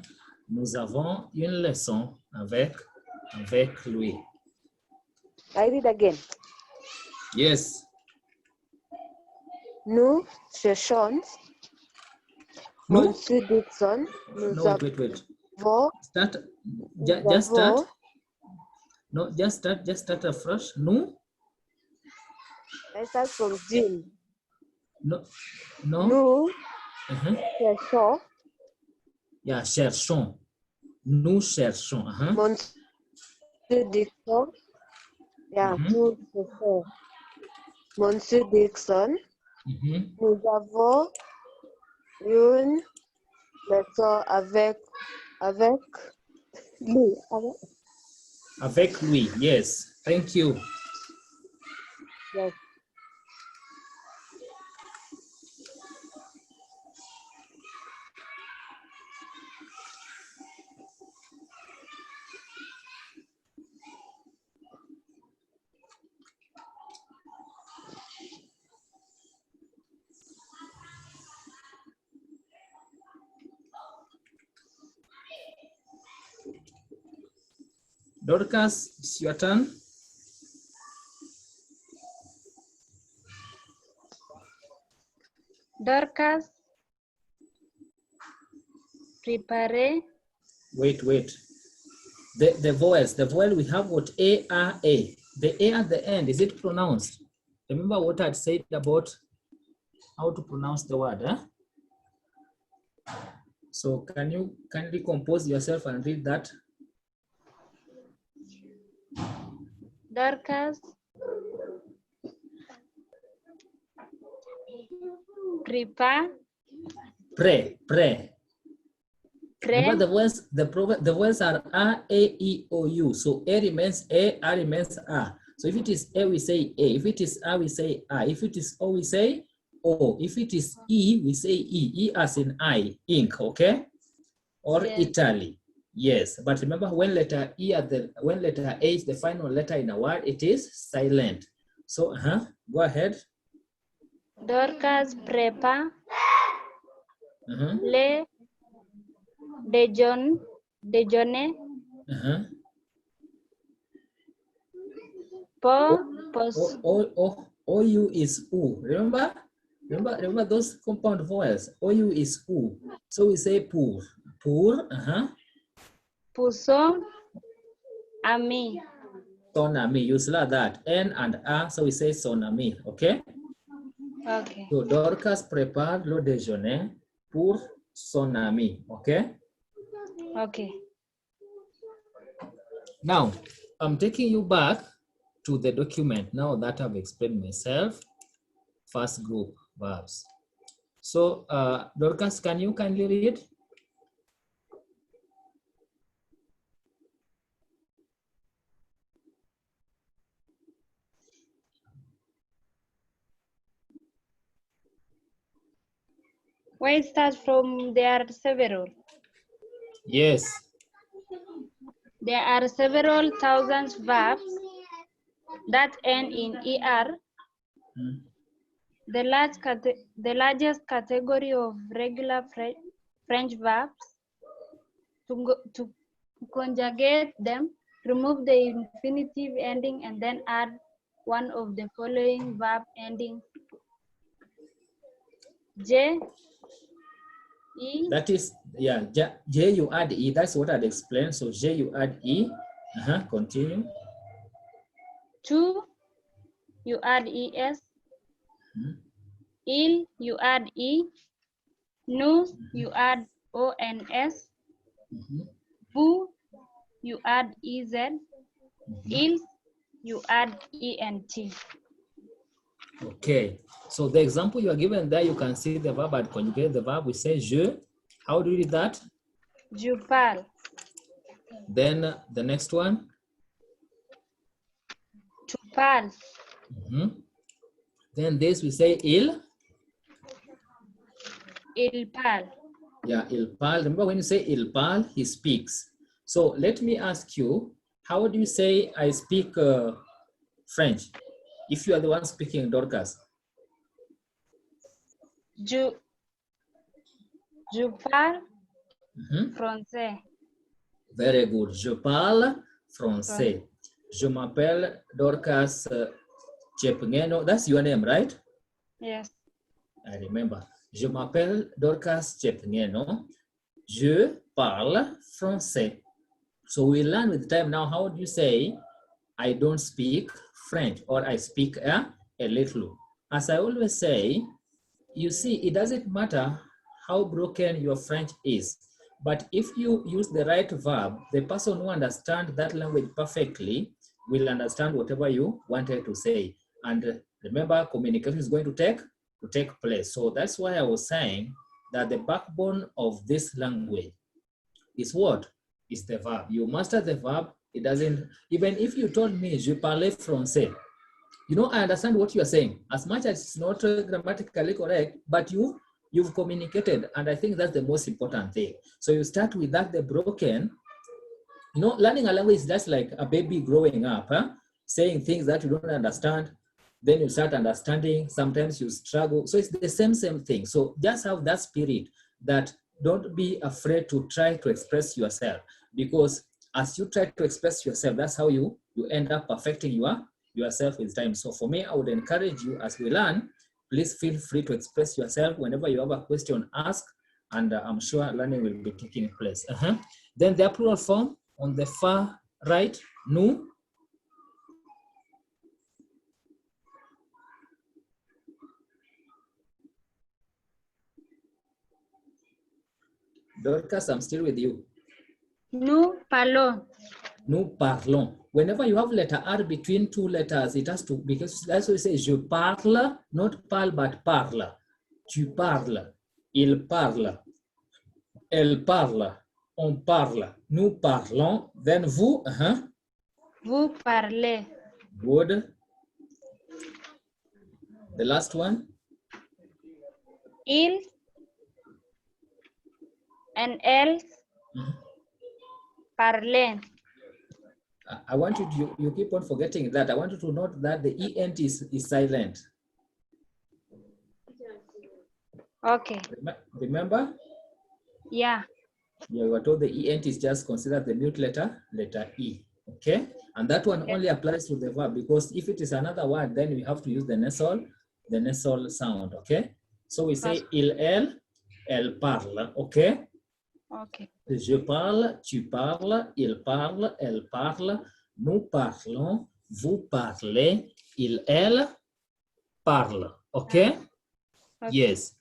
Nous avons une leçon avec lui. I read again. Yes. Nous cherchons Monsieur Dixon. No, wait. Avons, Start. Just start. No, just start afresh. Nous? I start from June. No, no. Nous Uh-huh. cherchons. Yeah, cherchons. Nous cherchons. Uh-huh. Monsieur Dixon. Yeah, Mhm. nous cherchons. Monsieur Dixon. Mhm. Nous avons une leçon avec lui. Avec lui, yes. Thank you. Yes. Dorcas, it's your turn. Dorcas, prepare. Wait. The voice we have what A, R, A. The A at the end, is it pronounced? Remember what I'd said about how to pronounce the word, huh? So can you kindly compose yourself and read that? Dorcas, prepare. Pre. Remember the words are A, E, O, U. So A remains A, R remains A. So if it is A, we say A. If it is A, we say I. If it is O, we say O. If it is E, we say E. E as in I, ink, okay? Or Yes. Italy. Yes, but remember when letter A is the final letter in a word, it is silent. So go ahead. Dorcas, prepare. Uh-huh. Le déjeuner. Uh-huh. OU is U. Remember those compound vowels. OU is U. So we say pour. Puso ami. Son ami. Use like that. N and A. So we say son ami. Okay? Okay. So Dorcas prépare le déjeuner pour son ami. Okay? Okay. Now, I'm taking you back to the document now that I've explained myself. First group, verbs. So, Dorcas, can you kindly read? Why start from there are several? Yes. There are several thousands verbs that end in ER. The largest category of regular French verbs. To conjugate them, remove the infinitive ending and then add one of the following verb endings. J, E. That is, yeah, J you add E. That's what I'd explained. So J you add E. Continue. 2, you add ES. Il, you add E. Nous, you add ONS. Vous, you add EZ. Ils, you add ENT. Okay. So the example you are given there, you can see the verb and conjugate the verb. We say je. How do you read that? Je parle. Then the next one. Tu parles. Then this we say il. Il parle. Yeah, il parle. Remember when you say il parle, he speaks. So let me ask you, how do you say I speak French? If you are the one speaking, Dorcas. Je parle français. Very good. Je parle français. Je m'appelle Dorcas Chepngeno. That's your name, right? Yes. I remember. Je m'appelle Dorcas Chepngeno. Je parle français. So we learn with time now, how do you say I don't speak French, or I speak a little. As I always say, you see, it doesn't matter how broken your French is, but if you use the right verb, the person who understands that language perfectly will understand whatever you wanted to say. And remember, communication is going to take place. So that's why I was saying that the backbone of this language is what? Is the verb. You master the verb. It doesn't, even if you told me, je parle français, you know, I understand what you are saying. As much as it's not grammatically correct, but you've communicated, and I think that's the most important thing. So you start with that, the broken. You know, learning a language is just like a baby growing up, saying things that you don't understand. Then you start understanding. Sometimes you struggle. So it's the same thing. So just have that spirit that don't be afraid to try to express yourself, because as you try to express yourself, that's how you end up perfecting yourself with time. So for me, I would encourage you, as we learn, please feel free to express yourself. Whenever you have a question, ask, and I'm sure learning will be taking place. Then the plural form on the far right, nous. Dorcas, I'm still with you. Nous parlons. Nous parlons. Whenever you have letter R between two letters, it has to, because that's what it says, je parle, not parle, but parle. Tu parles, il parle, elle parle, on parle, nous parlons, then vous, Vous parlez. Good. The last one? Il and else parler. I want you to, you keep on forgetting that. I want you to note that the ENT is silent. Okay. Remember? Yeah. Yeah, we were told the ENT is just considered the mute letter E. Okay? And that one only applies to the verb, because if it is another word, then we have to use the nasal sound. Okay? So we say il, elle parle. Okay? Okay. Je parle, tu parles, il parle, elle parle, nous parlons, vous parlez, il, elle parle. Okay? Yes.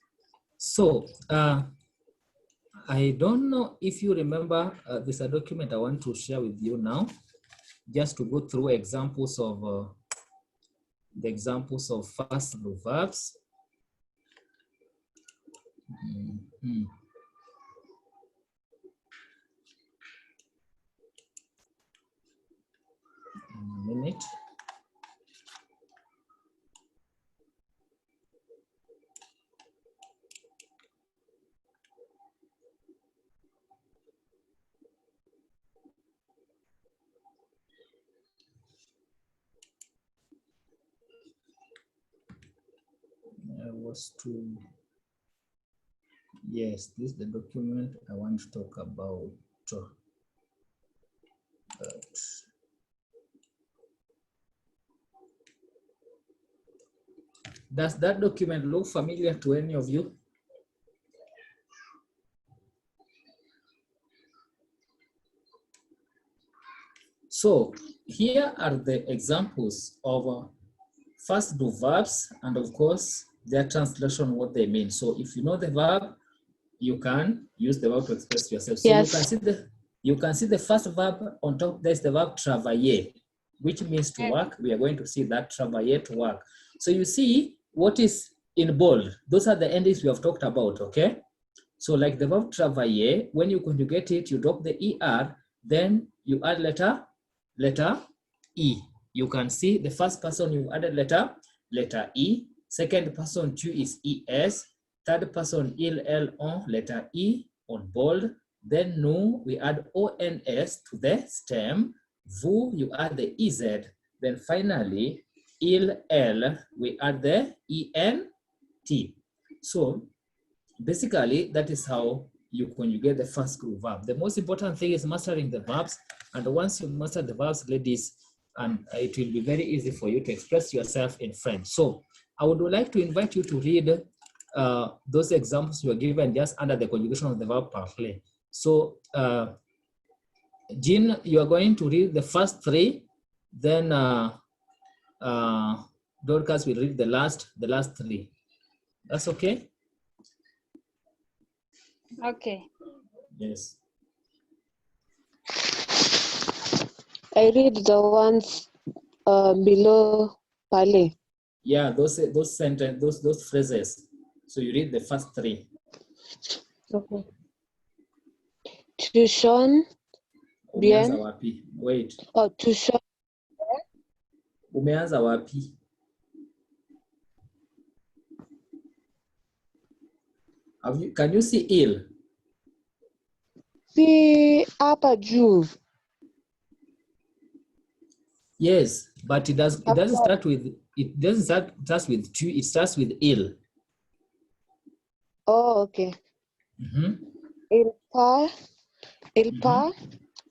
So, I don't know if you remember, there's a document I want to share with you now, just to go through examples of the examples of fast verbs. A minute. Yes, this is the document I want to talk about. Does that document look familiar to any of you? So here are the examples of first do verbs, and of course their translation, what they mean. So if you know the verb, you can use the verb to express yourself. So yes. You can see the first verb on top. There's the verb travailler, which means to work. We are going to see that travailler, to work. So you see what is in bold. Those are the endings we have talked about. Okay. So like the verb travailler, when you conjugate it, you drop the er, then you add letter E. You can see the first person you added letter E. Second person tu is es. Third person il, elle, on, letter E on bold. Then nous, we add ons to the stem. Vous, you add the ez. Then finally, il, elle, we add the ent. So basically, that is how you conjugate the first group verb. The most important thing is mastering the verbs. And once you master the verbs, ladies, and it will be very easy for you to express yourself in French. So I would like to invite you to read those examples you are given just under the conjugation of the verb parler. So Jean, you are going to read the first three, Then Dorcas will read the last three. That's okay? Okay. Yes. I read the ones below Pale. Yeah, those phrases. So you read the first three. Okay. Tuition Umeanza bien. wapi? Wait. Oh, tuition. Umeanza wapi? Can you see ill? Si hapa juu. Yes, but it doesn't start with two, it starts with ill. Oh, okay. Mm-hmm. Il part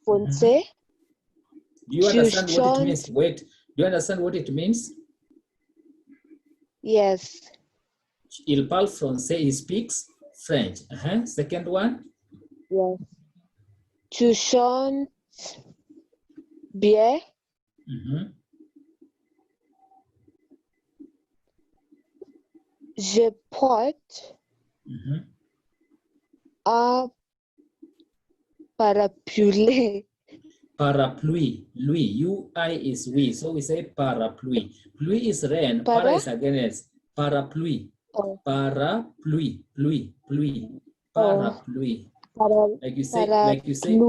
foncer. Do you understand what it means? Wait, do you understand what it means? Yes. Il parle français, he speaks French. Second one? Yes. Tu chantes bien. Je porte un parapluie. Parapluie. Lui. UI is we. So we say parapluie. Pluie is rain. Para is against. Parapluie. Oh. Parapluie. Pluie. Oh. Parapluie. Like you say.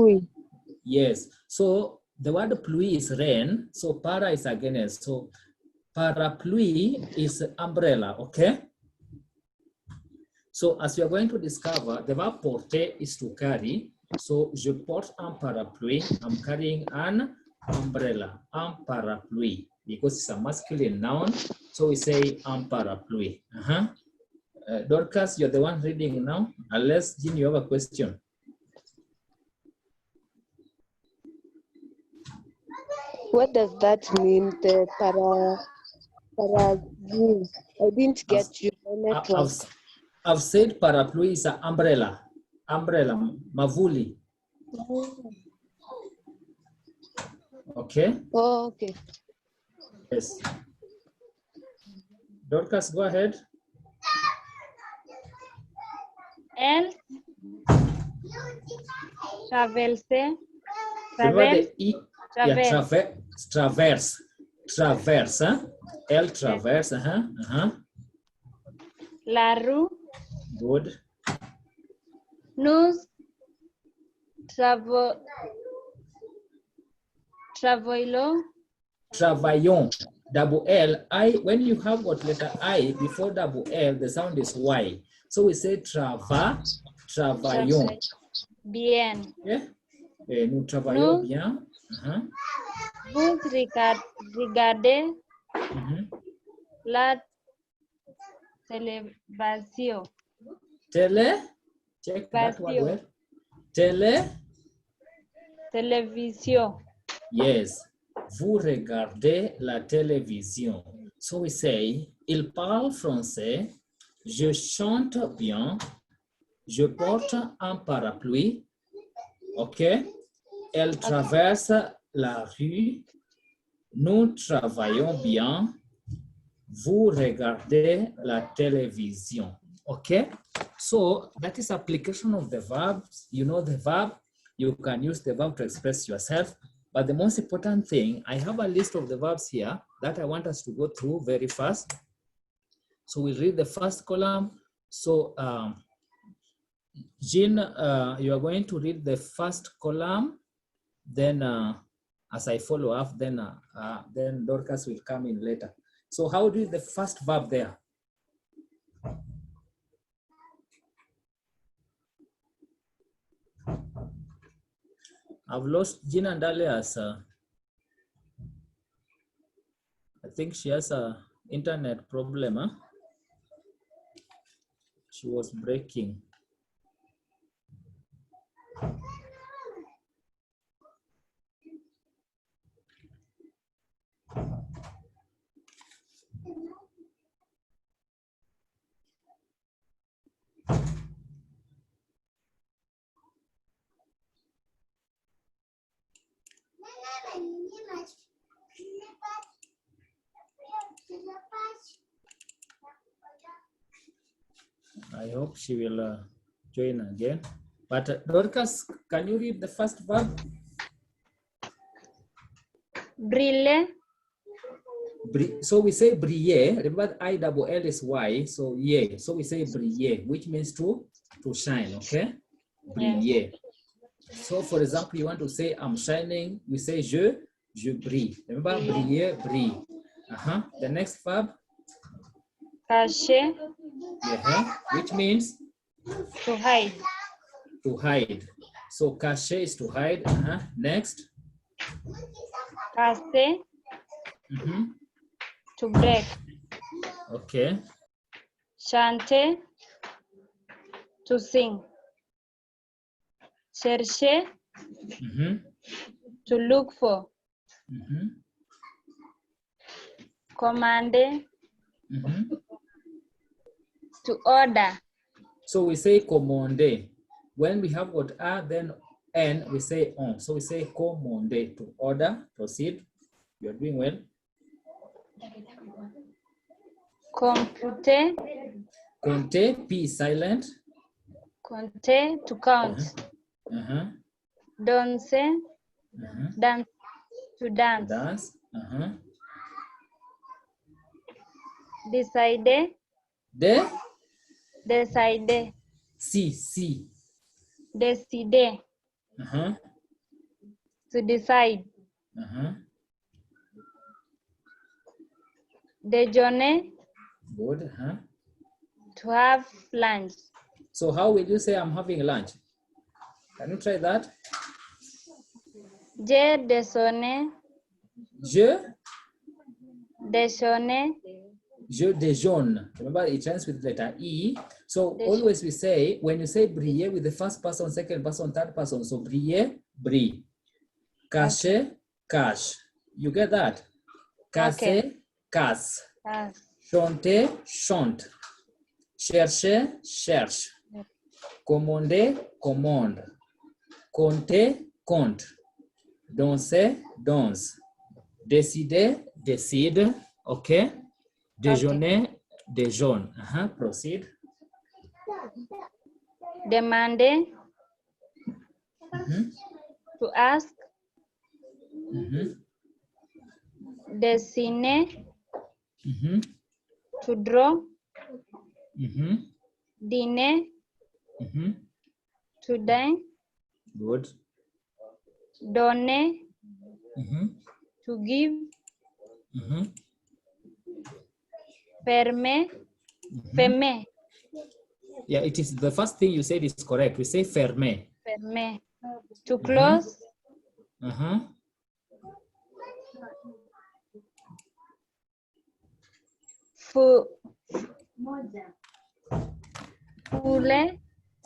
Yes. So the word pluie is rain. So para is against. So parapluie is umbrella. Okay. So as we are going to discover, the verb porter is to carry. So je porte un parapluie. I'm carrying an umbrella. Un parapluie, because it's a masculine noun. So we say un parapluie. Dorcas, you're the one reading now. Unless Jean, you have a question. What does that mean? The parapluie. I didn't get you. I've said parapluie is an umbrella. Umbrella, mavuli. Okay? Oh, okay. Yes. Dorcas, go ahead. Elle traverse. Traverse, huh? Elle traverse, La rue. Good. Nous travaillons. Double L, I, when you have got letter I before double L, the sound is Y. So we say travaillons. Bien. Yeah? Nous travaillons bien. Vous regardez la télévision. Check that word. Télévision. Yes. Vous regardez la télévision. So we say, il parle français, je chante bien, je porte un parapluie, ok? Elle traverse la rue, nous travaillons bien, vous regardez la télévision, ok? So that is application of the verbs. You know the verb, you can use the verb to express yourself. But the most important thing, I have a list of the verbs here that I want us to go through very fast. So we'll read the first column. So Jean, you are going to read the first column. Then as I follow up, then Dorcas will come in later. So how do you the first verb there? I've lost Jean and Alias. I think she has a internet problem. Huh? She was breaking. I hope she will join again. But Dorcas, can you read the first verb? Brille. So we say briller. Remember, ILL is Y. So yeah. So we say briller, which means to shine. Okay, briller. So for example, you want to say I'm shining. We say je brille. Remember, briller, brille. The next verb. Cacher. Which means To hide. to hide. So cacher is to hide. Next. Casser. To break. Okay. Chanter. To sing. Chercher. To look for. Commander. To order. So we say commander. When we have got a, then n, we say on. So we say commander, to order. Proceed. You're doing well. Compute. Compter, P is silent. Compter. To count. Danser. Dance. To dance. Dance. Decide. De. Decide. C. Decide. To decide. Déjeuner. Good. To have lunch. So how will you say I'm having lunch? Can you try that? Je déjeuner. Je Déjeuner. Je déjeune. Remember, it ends with letter E. So always we say, when you say briller with the first person, second person, third person, so briller, brille. Cacher, cache. You get that? Casser, casse. Chanter, chante. Chercher, cherche. Commander, commande. Compter, compte. Danser, danse. Décider, décide. Okay. Déjeuner, déjeune. Proceed. Demander. To ask. Dessiner. To draw. Dîner. To dine. Good. Donner. To give. Fermer. Fermer. Yeah, it is the first thing you said is correct. We say fermer. Fermer. To close. Fouler.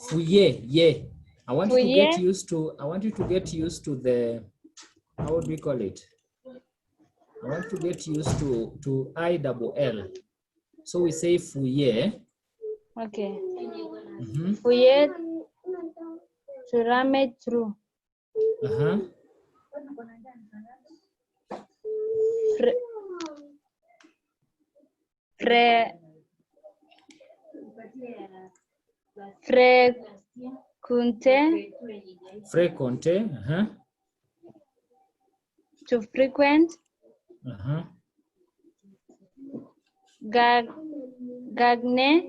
Fouiller, yeah. I want you to Fouiller. get used to the, how would we call it? I want to get used to ILL. So we say fouiller. Okay. Fouiller. To rummage through. Fréquenter. To frequent. Gagner.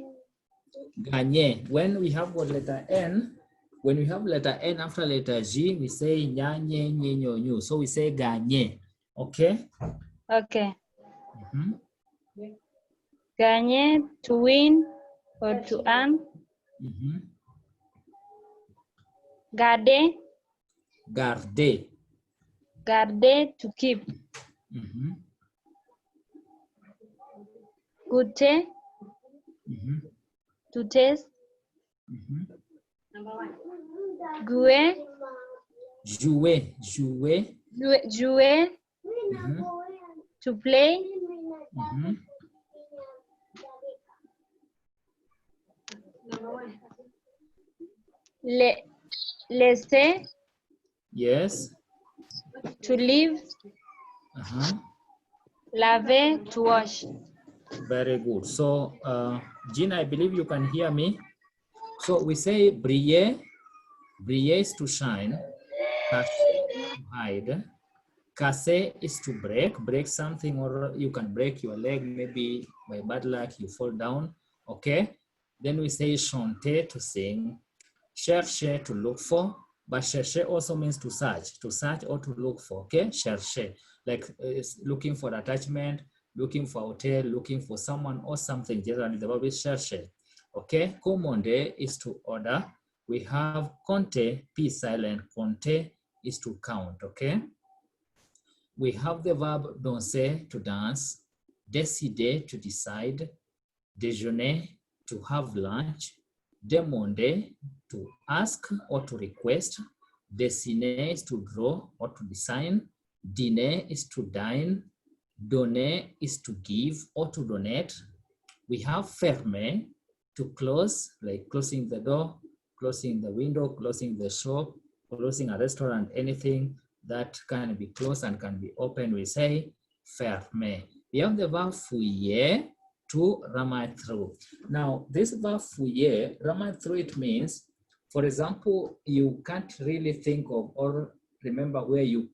Gagner. When we have what letter N, when we have letter N after letter G, we say nya, nye, nye, nyo, nyu. So we say gagner. Okay? Okay. Gagner. To win or to earn. Garder. Garder. Garder. To keep. Goûter. To taste. Jouer. Jouer. Jouer. To play. Laisser. Yes. To leave. Laver. To wash. Very good. So, Jean, I believe you can hear me. So we say briller, briller is to shine, cacher to hide, casser is to break, break something, or you can break your leg, maybe by bad luck you fall down, okay? Then we say chanter, to sing, chercher, to look for, but chercher also means to search or to look for, okay? Chercher, like looking for attachment, looking for hotel, looking for someone or something, generally the verb is chercher, okay? Commander is to order. We have compter, P silent, compter is to count, okay? We have the verb danser, to dance, décider, to decide, déjeuner, to have lunch, demander, to ask or to request, dessiner is to draw or to design, dîner is to dine, donner is to give or to donate. We have fermer, to close, like closing the door, closing the window, closing the shop, closing a restaurant, anything that can be closed and can be opened, we say fermer. We have the verb fouiller, to rummage through. Now, this verb fouiller, rummage through, it means, for example, you can't really think of or remember where you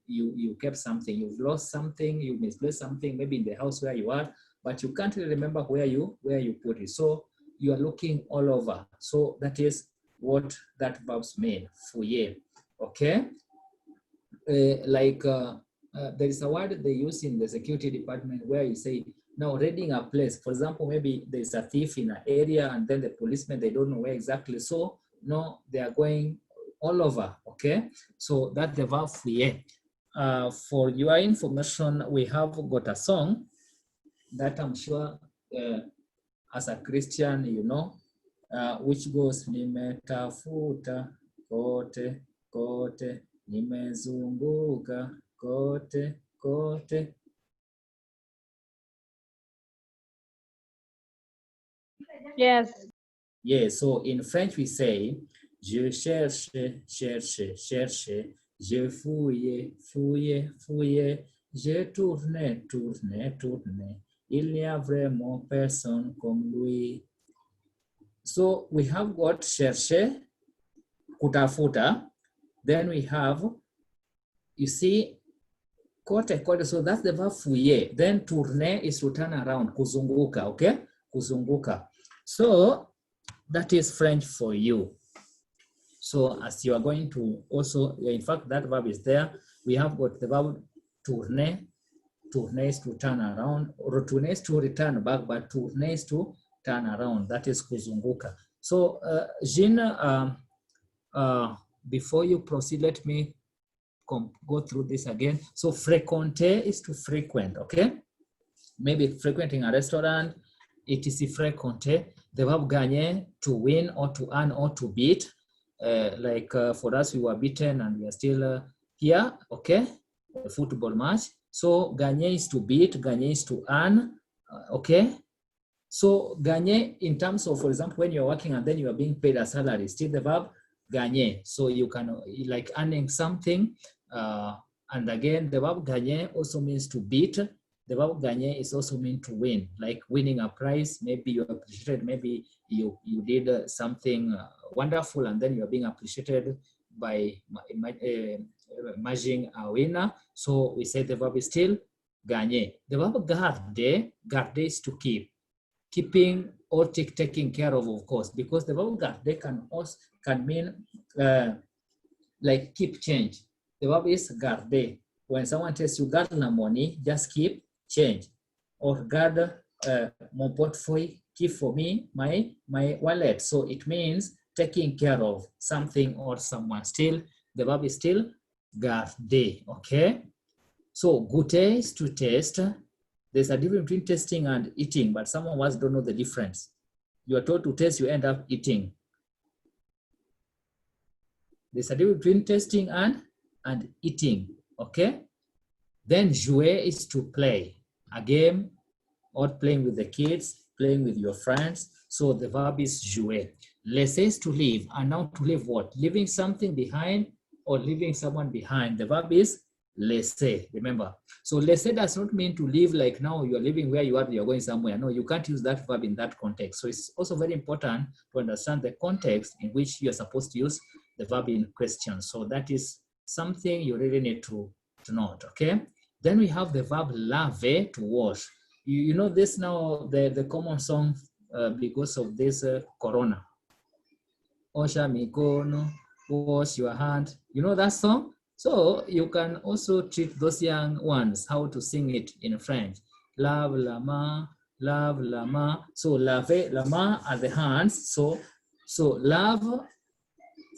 kept something. You've lost something, you misplaced something, maybe in the house where you are, but you can't really remember where you put it. So you are looking all over. So that is what that verbs mean, fouiller, okay? There is a word they use in the security department where you say, now raiding a place. For example, maybe there's a thief in an area and then the policemen, they don't know where exactly. So no, they are going all over, okay? So that's the verb fouiller. For your information, we have got a song that I'm sure as a Christian, you know, which goes, nimetafuta kote kote, nimezunguka kote kote. Yes. Yeah, so in French we say, je cherche, cherche, cherche, je fouille, fouille, fouille, je tourne, tourne, tourne. Il n'y a vraiment personne comme lui. So we have got cherche, kutafuta. Then we have, you see, kote kote. So that's the verb fouiller. Then tourne is to turn around, kuzunguka, okay? Kuzunguka. So that is French for you. So as you are going to also, in fact, that verb is there. We have got the verb tourner. Tourner is to turn around, or tourner is to return back, but tourner is to turn around. That is kuzunguka. So Jean, before you proceed, let me go through this again. So fréquenter is to frequent, okay? Maybe frequenting a restaurant, it is fréquenter. The verb gagner, to win or to earn or to beat. For us, we were beaten and we are still here, okay? A football match. So gagner is to beat, gagner is to earn, okay? So gagner in terms of, for example, when you're working and then you are being paid a salary, still the verb gagner. So you can, like earning something. And again, the verb gagner also means to beat. The verb gagner is also mean to win, like winning a prize. Maybe you appreciated, maybe you did something wonderful and then you're being appreciated by emerging a winner. So we say the verb is still gagner. The verb garder is to keep, keeping or taking care of course, because the verb garder can mean like keep change. The verb is garder. When someone tells you garde la money, just keep change. Or garde mon portefeuille, keep for me my wallet. So it means taking care of something or someone. Still, the verb is still garder, okay? So goûter is to taste. There's a difference between tasting and eating, but some of us don't know the difference. You are told to taste, you end up eating. There's a difference between tasting and eating, okay? Then jouer is to play a game or playing with the kids, playing with your friends. So the verb is jouer. Laisser is to leave, and now to leave what? Leaving something behind or leaving someone behind. The verb is laissez, remember. So laissez does not mean to live like now you're living where you are, you're going somewhere. No, you can't use that verb in that context. So it's also very important to understand the context in which you're supposed to use the verb in question. So that is something you really need to note, okay? Then we have the verb lave, to wash. You know this now, the common song because of this corona. Osha mikono, wash your hand. You know that song? So you can also treat those young ones how to sing it in French. Lave la main, lave la main. So lave, la main are the hands. So lave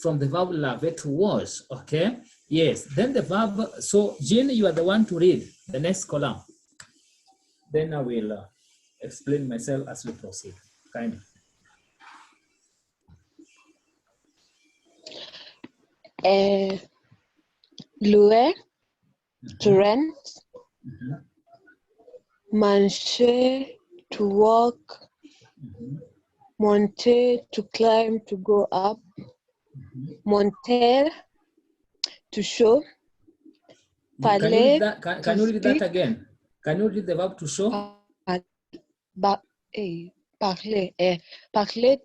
from the verb lave, to wash, okay? Yes, then the verb, so Jean, you are the one to read the next column. Then I will explain myself as we proceed, kind of. Louer, to rent. Marcher, to walk. Monter, to climb, to go up. Monter, to show. Can you read that? Can you read that again? Can you read the verb to show? Parler,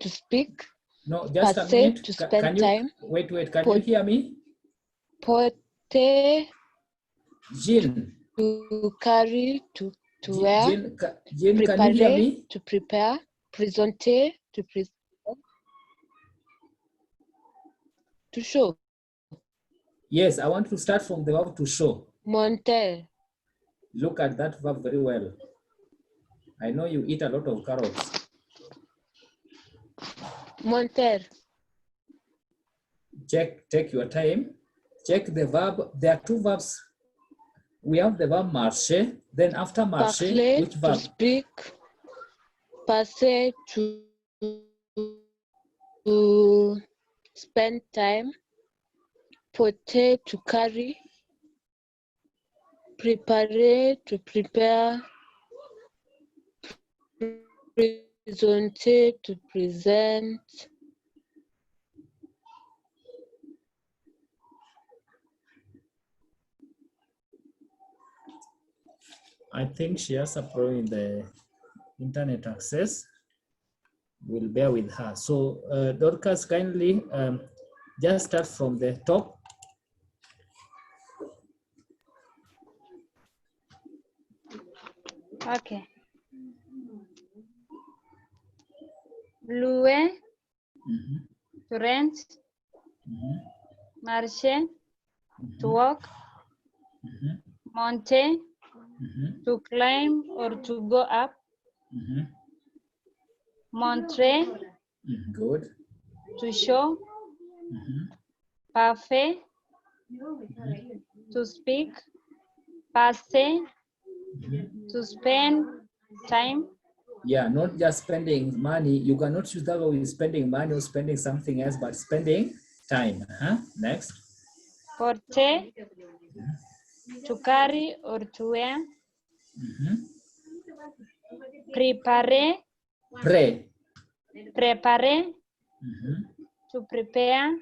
to speak. No, just a Passer, minute. to spend time. Wait. Can you hear me? Porter, Jean. to carry, to wear. Jean, can you hear me? To prepare. Présenter, to present. To show. Yes, I want to start from the verb to show. Monter. Look at that verb very well. I know you eat a lot of carrots. Monter. Take your time. Check the verb. There are two verbs. We have the verb marcher. Then after marcher, Parler, which verb? to speak. Passer, to spend time. Porter, to carry. Préparer, to prepare. Présenter, to present. I think she has a problem in the internet access. We'll bear with her. So Dorcas, kindly just start from the top. Okay. Louer, to rent. Marcher, to walk. Monter, to climb or to go up. Montrer, Good. to show. Parfait, to speak. Passer, to spend time. Yeah, not just spending money. You cannot use that with spending money or spending something else, but spending time. Next. Porter, to carry or to wear. Préparer, préparer, to prepare.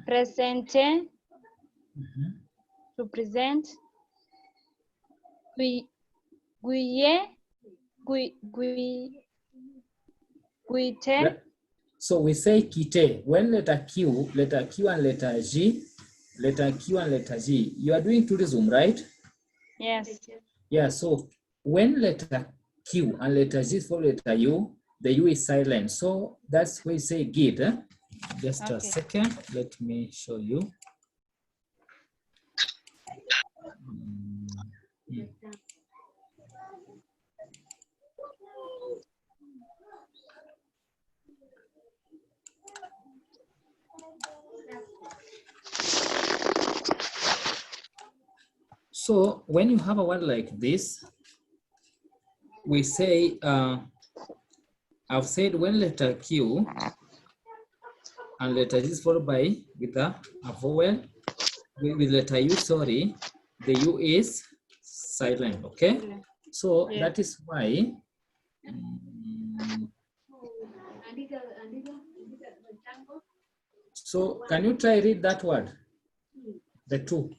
Présenter, to present. Guiter. So we say quitter. When letter Q and letter G, you are doing tourism, right? Yes. Yeah, so when letter Q and letter G for letter U, the U is silent. So that's why we say gid. Just a second, let me show you. So when you have a word like this, we say, I've said when letter Q and letter G is followed by with a vowel, with letter U, sorry, the U is silent, okay? So that is why so can you try read that word? The two.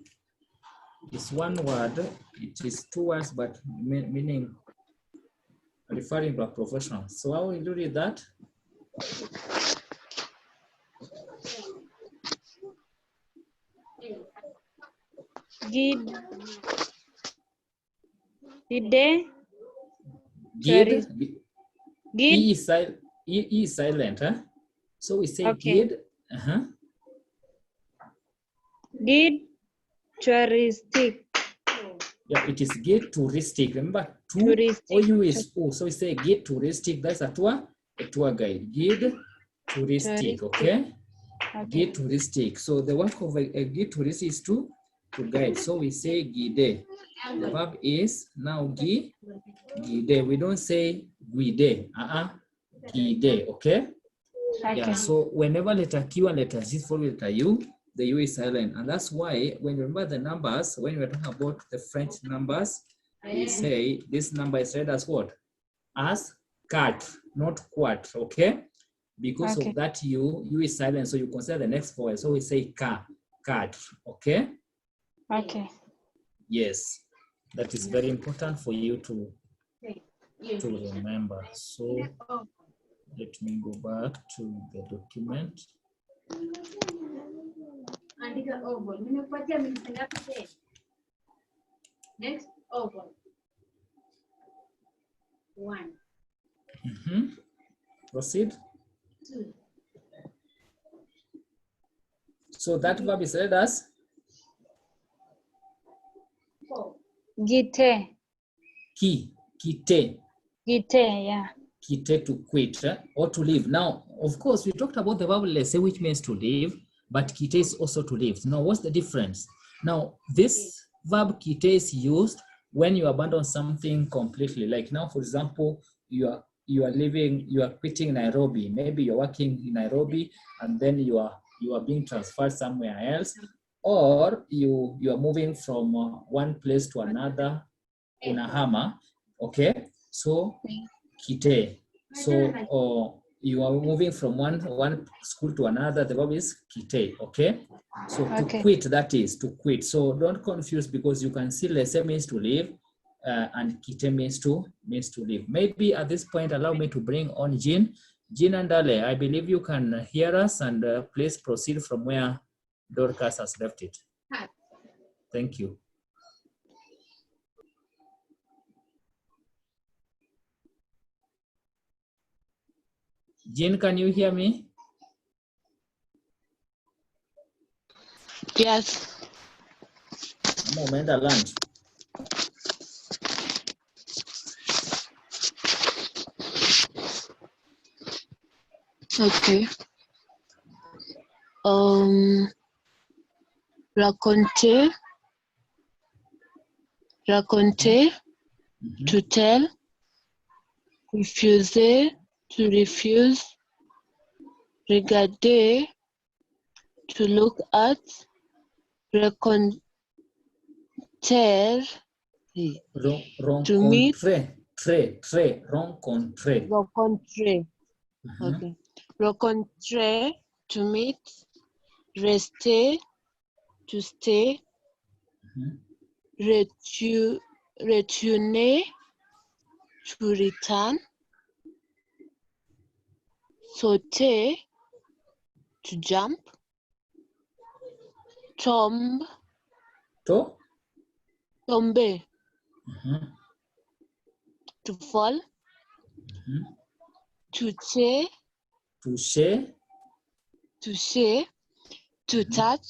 It's one word. It is two words, but meaning referring to a profession. So how will you read that? Gide. Gid. Gid. E is silent, huh? So we say Okay. gid. Gid touristic. Yeah, it is gid touristic. Remember, Touristic. OU is O. So we say gid touristic. That's a tour guide. Gid touristic, okay? Gid touristic. So the work of a gid touristic is to guide. So we say guide. The verb is now guide. We don't say guide. Guide, okay? Yeah, so whenever letter Q and letter Z follow letter U, the U is silent. And that's why when you remember the numbers, when we're talking about the French numbers, we say this number is read as what? As cat, not quat, okay? Because of that U is silent, so you consider the next vowel. So we say cat, okay? Okay. Yes, that is very important for you to remember. So let me go back to the document. Next over. 1. Proceed. 2. So that verb is read as 4. Gite. Kite, yeah. Kite, to quit or to leave. Now, of course, we talked about the verb laissez, which means to leave, but kite is also to leave. Now, what's the difference? Now, this verb kite is used when you abandon something completely. Like now, for example, you are leaving, you are quitting Nairobi. Maybe you're working in Nairobi and then you are being transferred somewhere else, or you are moving from one place to another in a hammer, okay? So kite. So you are moving from one school to another. The verb is kite, okay? So to quit, that is to quit. So don't confuse, because you can see laissez means to leave, and kite means to leave. Maybe at this point, allow me to bring on Jean. Jean and Ale, I believe you can hear us, and please proceed from where Dorcas has left it. Thank you. Jean, can you hear me? Yes. Moment, lunch. Okay. Raconter, to tell. Refuser, to refuse. Regarder, to look at. Raconter, to meet. Rencontrer. Okay. Rencontrer, to meet. Rester, to stay. Retourner, to return. Sauter, to jump. Tomber, to fall. Toucher, to touch.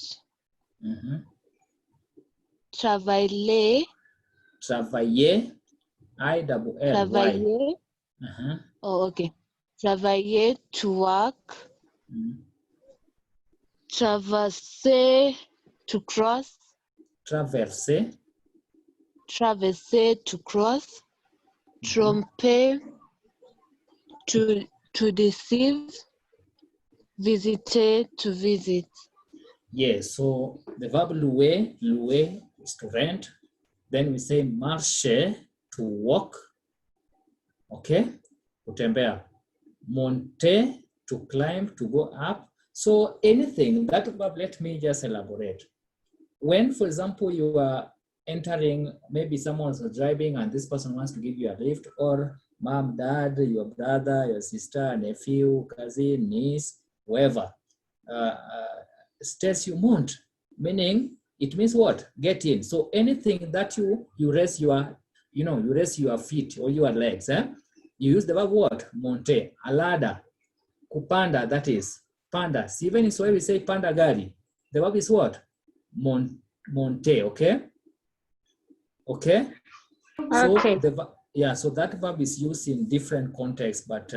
Travailler, I-double-L-Y. Oh, okay. Travailler, to work. Traverser, to cross. Traverser, to cross. Tromper, to deceive. Visiter, to visit. Yes, so the verb louer is to rent. Then we say marcher, to walk. Okay, kutembea. Monter, to climb, to go up. So anything, that verb, let me just elaborate. When, for example, you are entering, maybe someone's driving and this person wants to give you a lift, or mom, dad, your brother, your sister, nephew, cousin, niece, whoever, states you won't, meaning it means what? Get in. So anything that you raise your, you raise your feet or your legs, you use the verb what? Monte. A ladder. Kupanda, that is. Panda. See, even in Swahili we say panda gari. The verb is what? Monte, okay? Okay? So Okay. so that verb is used in different contexts, but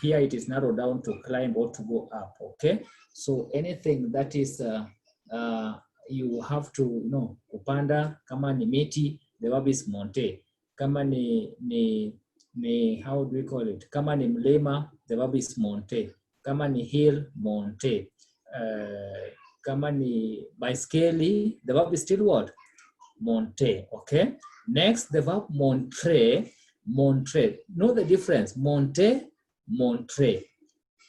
here it is narrowed down to climb or to go up, okay? So anything that is you have to, kupanda, kama ni miti, the verb is monte. Kama ni how do we call it? Kama ni mlima, the verb is monte. Kama ni hill, monte. Kama ni baiskeli, the verb is still what? Monte, okay? Next, the verb montre. Know the difference. Monte, montre.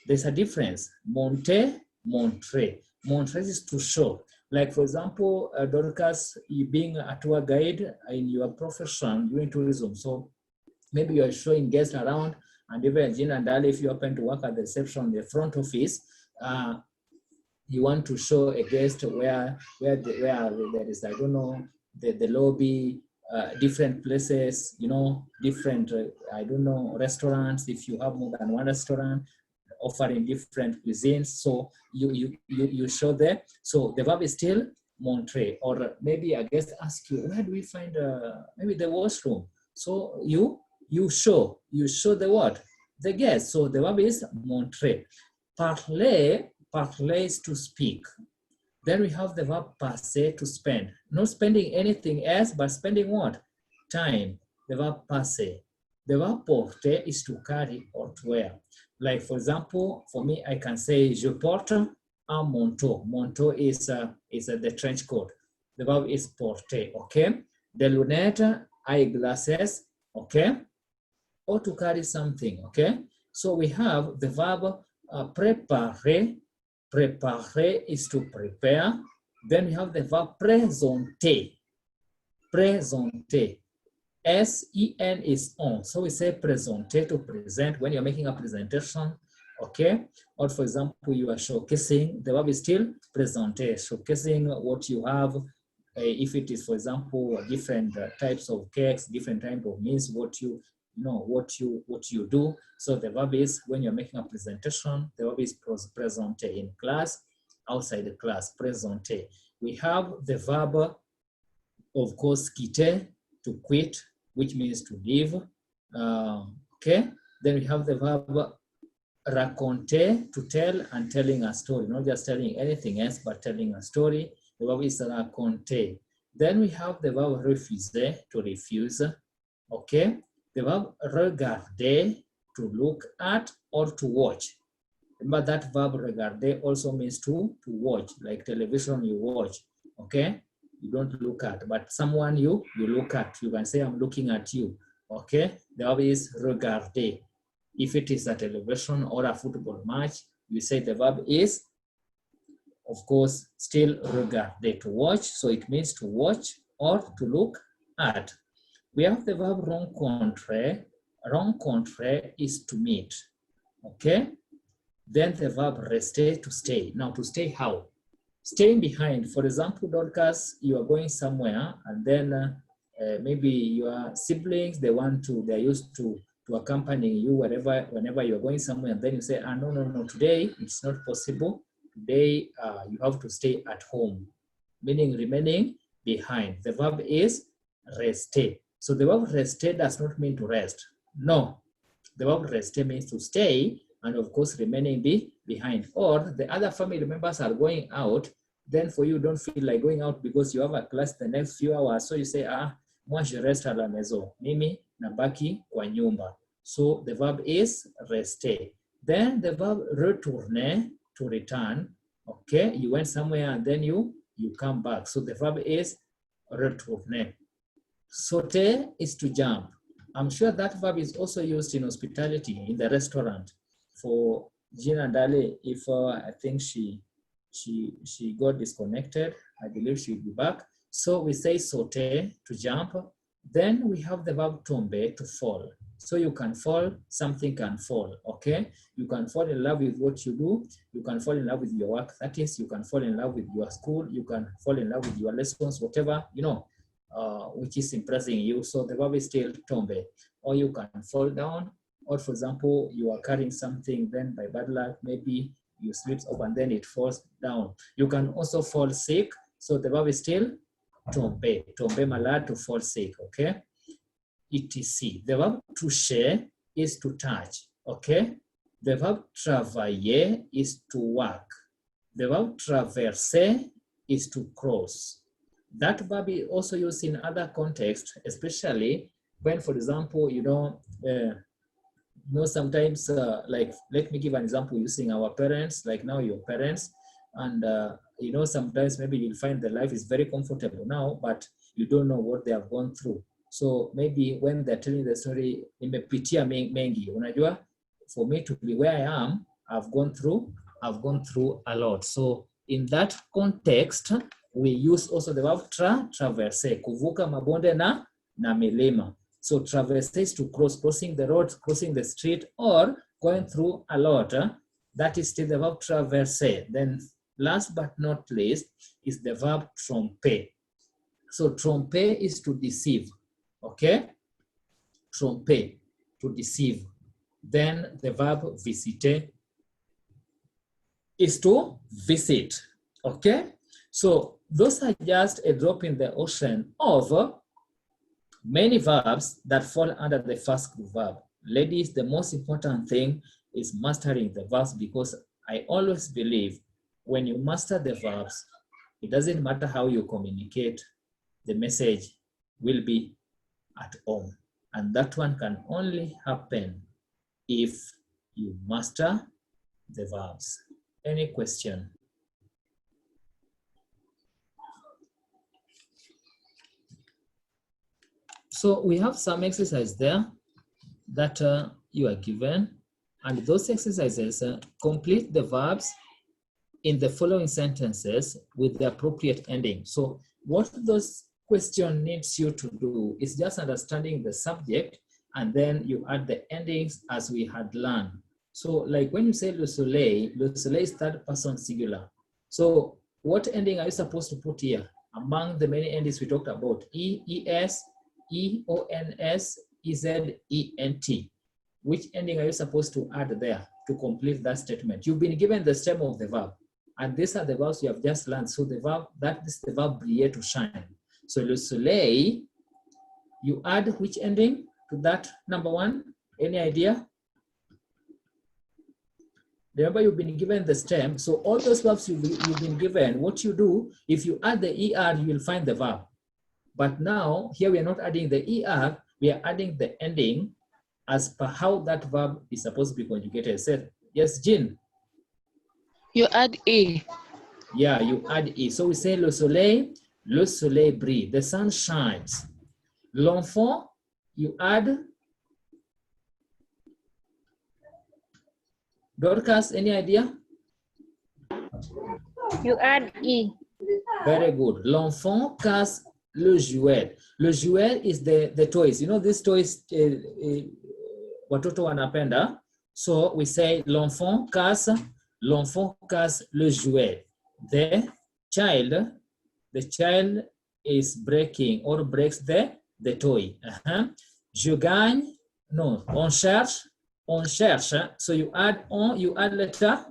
There's a difference. Monte, montre. Montre is to show. Like, for example, Dorcas, you being a tour guide in your profession doing tourism. So maybe you're showing guests around, and even Gina and Ali, if you happen to work at the reception, the front office, you want to show a guest where there is, I don't know, the lobby, different places, different, I don't know, restaurants, if you have more than one restaurant offering different cuisines. So you show there. So the verb is still montre. Or maybe a guest asks you, where do we find maybe the washroom? So you show the what? The guest. So the verb is montre. Parler is to speak. Then we have the verb passer, to spend. Not spending anything else, but spending what? Time. The verb passer. The verb porter is to carry or to wear. Like, for example, for me, I can say, je porte un manteau. Manteau is the trench coat. The verb is porter, okay? The lunette, eyeglasses, okay? Or to carry something, okay? So we have the verb préparer. Préparer is to prepare. Then we have the verb présenter. Présenter. S-E-N is on. So we say présenter, to present when you're making a presentation, okay? Or for example, you are showcasing, the verb is still présenter, showcasing what you have. If it is, for example, different types of cakes, different type of meals, what you do. So the verb is, when you're making a presentation, the verb is présenter, in class, outside the class, présenter. We have the verb, of course, quitter, to quit, which means to leave. Okay. Then we have the verb raconter, to tell and telling a story, not just telling anything else, but telling a story. The verb is raconter. Then we have the verb refuser, to refuse. Okay. The verb regarder, to look at or to watch. Remember that verb regarder also means to watch, like television you watch. Okay. You don't look at, but someone you look at. You can say, I'm looking at you. Okay. The verb is regarder. If it is a television or a football match, you say the verb is, of course, still regarder, to watch. So it means to watch or to look at. We have the verb rencontrer. Rencontrer is to meet. Okay. Then the verb rester, to stay. Now, to stay how? Staying behind. For example, Dorcas, you are going somewhere, and then maybe your siblings, they're used to accompanying you whenever you're going somewhere, and then you say, no, today it's not possible. Today you have to stay at home, meaning remaining behind. The verb is rester. So the verb rester does not mean to rest. No, the verb rester means to stay, and of course remaining behind. Or the other family members are going out, then for you don't feel like going out because you have a class the next few hours. So you say, moi je reste à la maison. Mimi nabaki kwa nyumba. So the verb is rester. Then the verb retourner, to return. Okay, you went somewhere and then you come back. So the verb is retourner. Sauter is to jump. I'm sure that verb is also used in hospitality, in the restaurant. For Gina Dale, if I think she got disconnected, I believe she'll be back. So we say sauter, to jump. Then we have the verb tomber, to fall. So you can fall, something can fall, okay? You can fall in love with what you do. You can fall in love with your work. That is, you can fall in love with your school. You can fall in love with your lessons, whatever, you know, which is impressing you. So the verb is still tomber. Or you can fall down. Or for example, you are carrying something, then by bad luck, maybe you slip up and then it falls down. You can also fall sick. So the verb is still tomber. Tomber malade, to fall sick, okay? etc. The verb toucher is to touch, okay? The verb travailler is to work. The verb traverser is to cross. That verb is also used in other contexts, especially when, for example, sometimes, like, let me give an example using our parents, like now your parents, and sometimes maybe you'll find their life is very comfortable now, but you don't know what they have gone through. So maybe when they're telling the story, nimepitia mengi, unajua, for me to be where I am, I've gone through a lot. So in that context, we use also the verb traverse, kuvuka mabonde na milima. So traverse is to crossing the road, crossing the street, or going through a lot. That is still the verb traverse. Then last but not least is the verb tromper. So tromper is to deceive, okay? Tromper, to deceive. Then the verb visiter is to visit, okay? So those are just a drop in the ocean of many verbs that fall under the first group verb. Ladies, the most important thing is mastering the verbs, because I always believe when you master the verbs, it doesn't matter how you communicate, the message will be at home. And that one can only happen if you master the verbs. Any question? So we have some exercise there that you are given, and those exercises complete the verbs in the following sentences with the appropriate ending. So what those question needs you to do is just understanding the subject, and then you add the endings as we had learned. So like when you say le soleil is third person singular. So what ending are you supposed to put here? Among the many endings we talked about, E-E-S, E-O-N-S, E-Z-E-N-T. Which ending are you supposed to add there to complete that statement? You've been given the stem of the verb, and these are the verbs you have just learned. So the verb, that is the verb briller, to shine. So le soleil, you add which ending to that number one? Any idea? Remember, you've been given the stem. So all those verbs you've been given, what you do, if you add the ER, you will find the verb. But now, here we are not adding the ER, we are adding the ending as per how that verb is supposed to be conjugated. So, yes, Jean? You add E. Yeah, you add E. So we say le soleil brille, the sun shines. L'enfant, you add. Dorcas, any idea? You add E. Very good. L'enfant casse le jouet. Le jouet is the toys. You know, these toys, watoto wanapenda. So we say l'enfant casse le jouet. The child is breaking or breaks the toy. Je gagne, no, on cherche. So you add on, you add letter.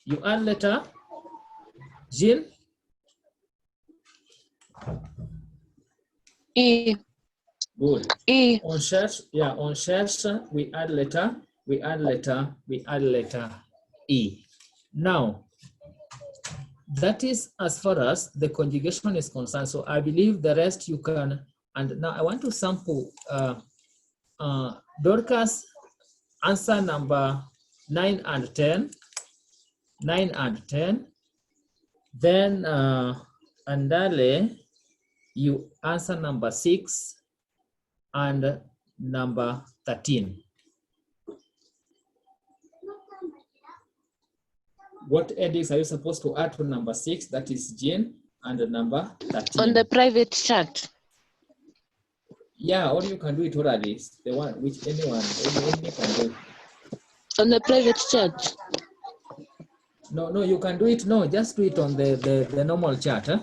You add letter. Jill? E. Good. E. On cherche, yeah, on cherche, we add letter E. Now, that is as far as the conjugation is concerned. So I believe the rest you can, and now I want to sample Dorcas answer number 9 and 10. 9 and 10. Then Andale, you answer number 6 and number 13. What edits are you supposed to add to number 6? That is Jean, and the number 13. On the private chat. Yeah, or you can do it orally. The one which anyone can do. On the private chat. No, you can do it. No, just do it on the normal chat. Huh?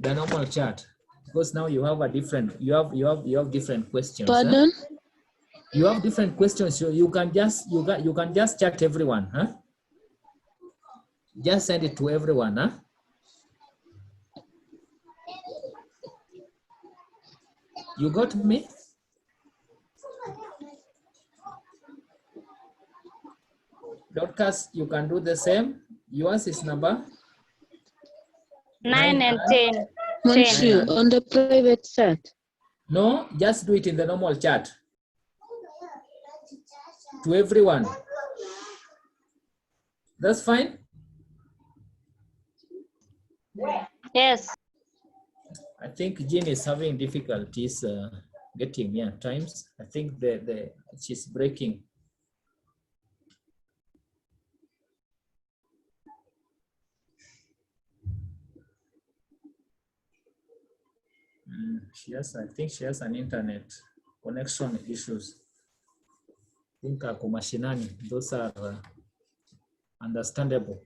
The normal chat, because now you have a different. You have different questions. Pardon? Huh? You have different questions. So you can just chat everyone. Huh? Just send it to everyone. Huh? You got me? Dorcas, you can do the same. Yours is number 9 and 10. Monsieur, on the private chat. No, just do it in the normal chat. To everyone. That's fine? Yes. I think Jean is having difficulties getting me at times. I think she's breaking. I think she has an internet connection issues. I think mashinani, those are understandable.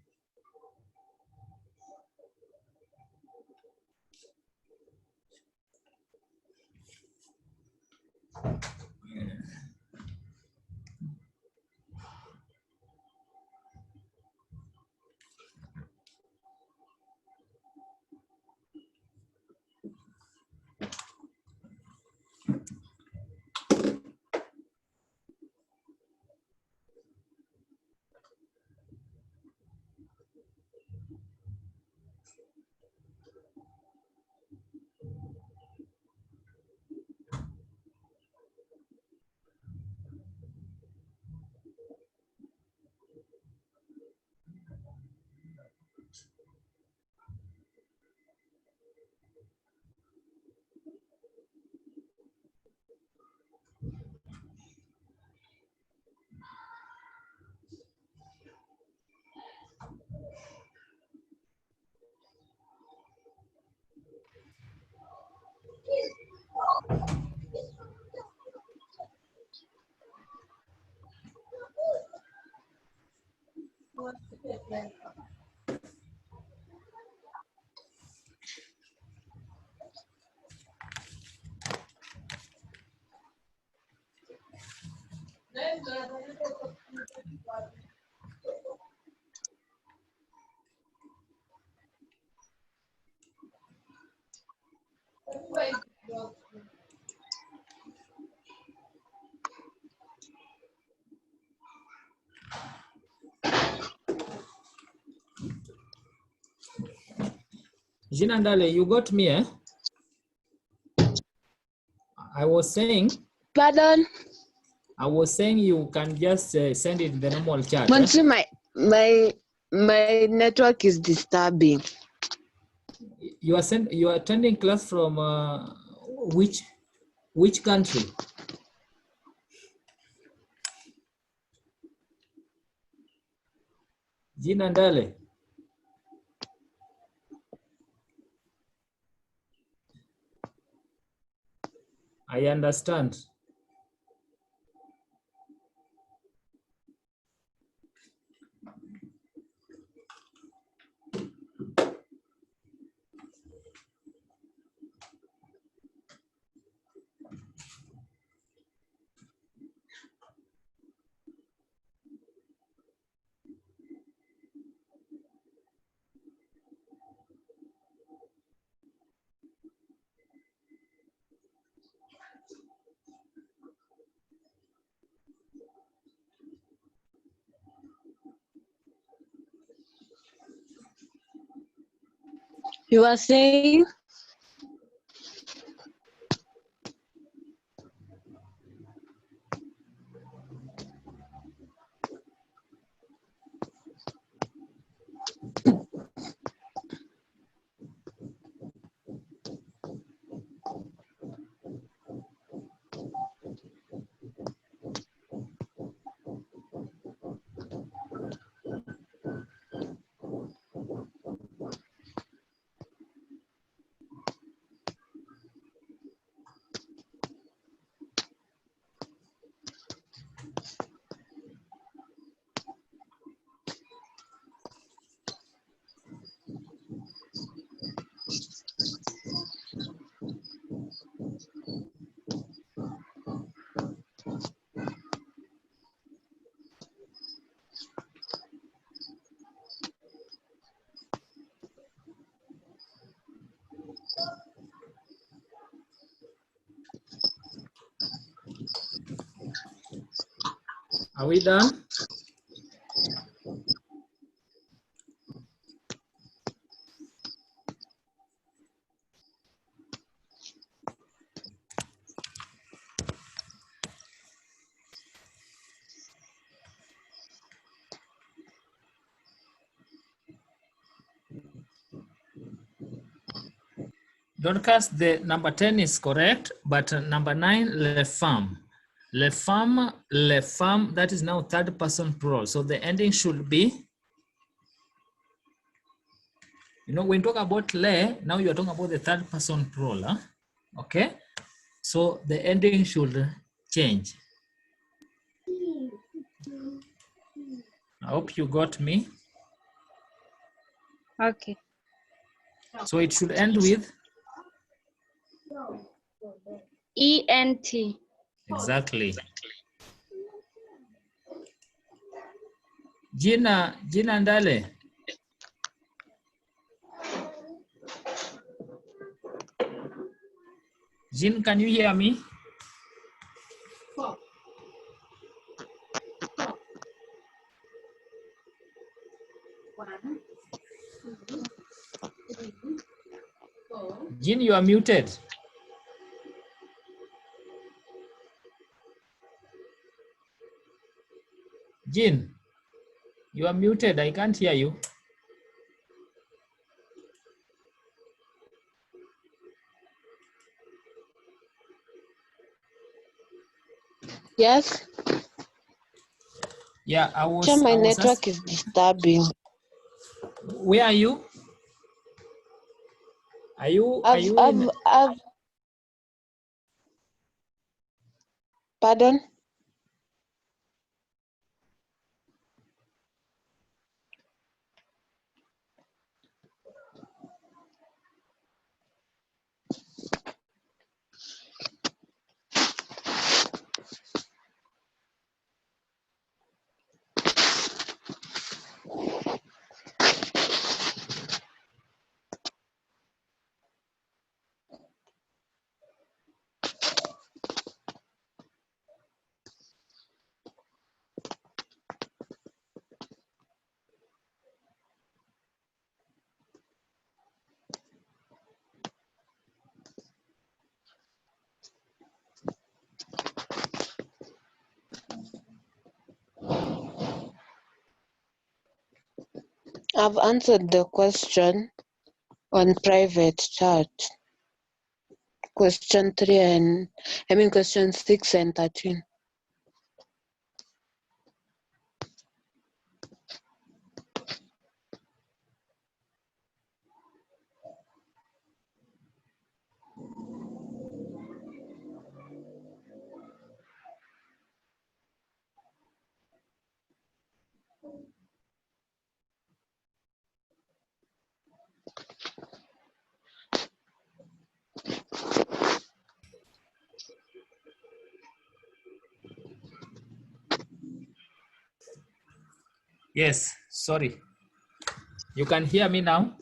Jean Andale, you got me, eh? I was saying. Pardon? I was saying you can just send it in the normal chat. Monsieur, my network is disturbing. You are attending class from which country? Jean Andale. I understand. You are saying? Are we done? Dorcas, the number 10 is correct, but number 9, le femme. Le femme, that is now third person plural. So the ending should be, when you talk about le, now you're talking about the third person plural. Huh? Okay? So the ending should change. I hope you got me. Okay. So it should end with? ENT. Exactly. Jina Ndale. Jean, can you hear me? Jean, you are muted. Jean, you are muted. I can't hear you. Yes. Yeah, My network is disturbing. Where are you? Are you in? Pardon? I've answered the question on private chat. Question 6 and 13. Yes, sorry. You can hear me now?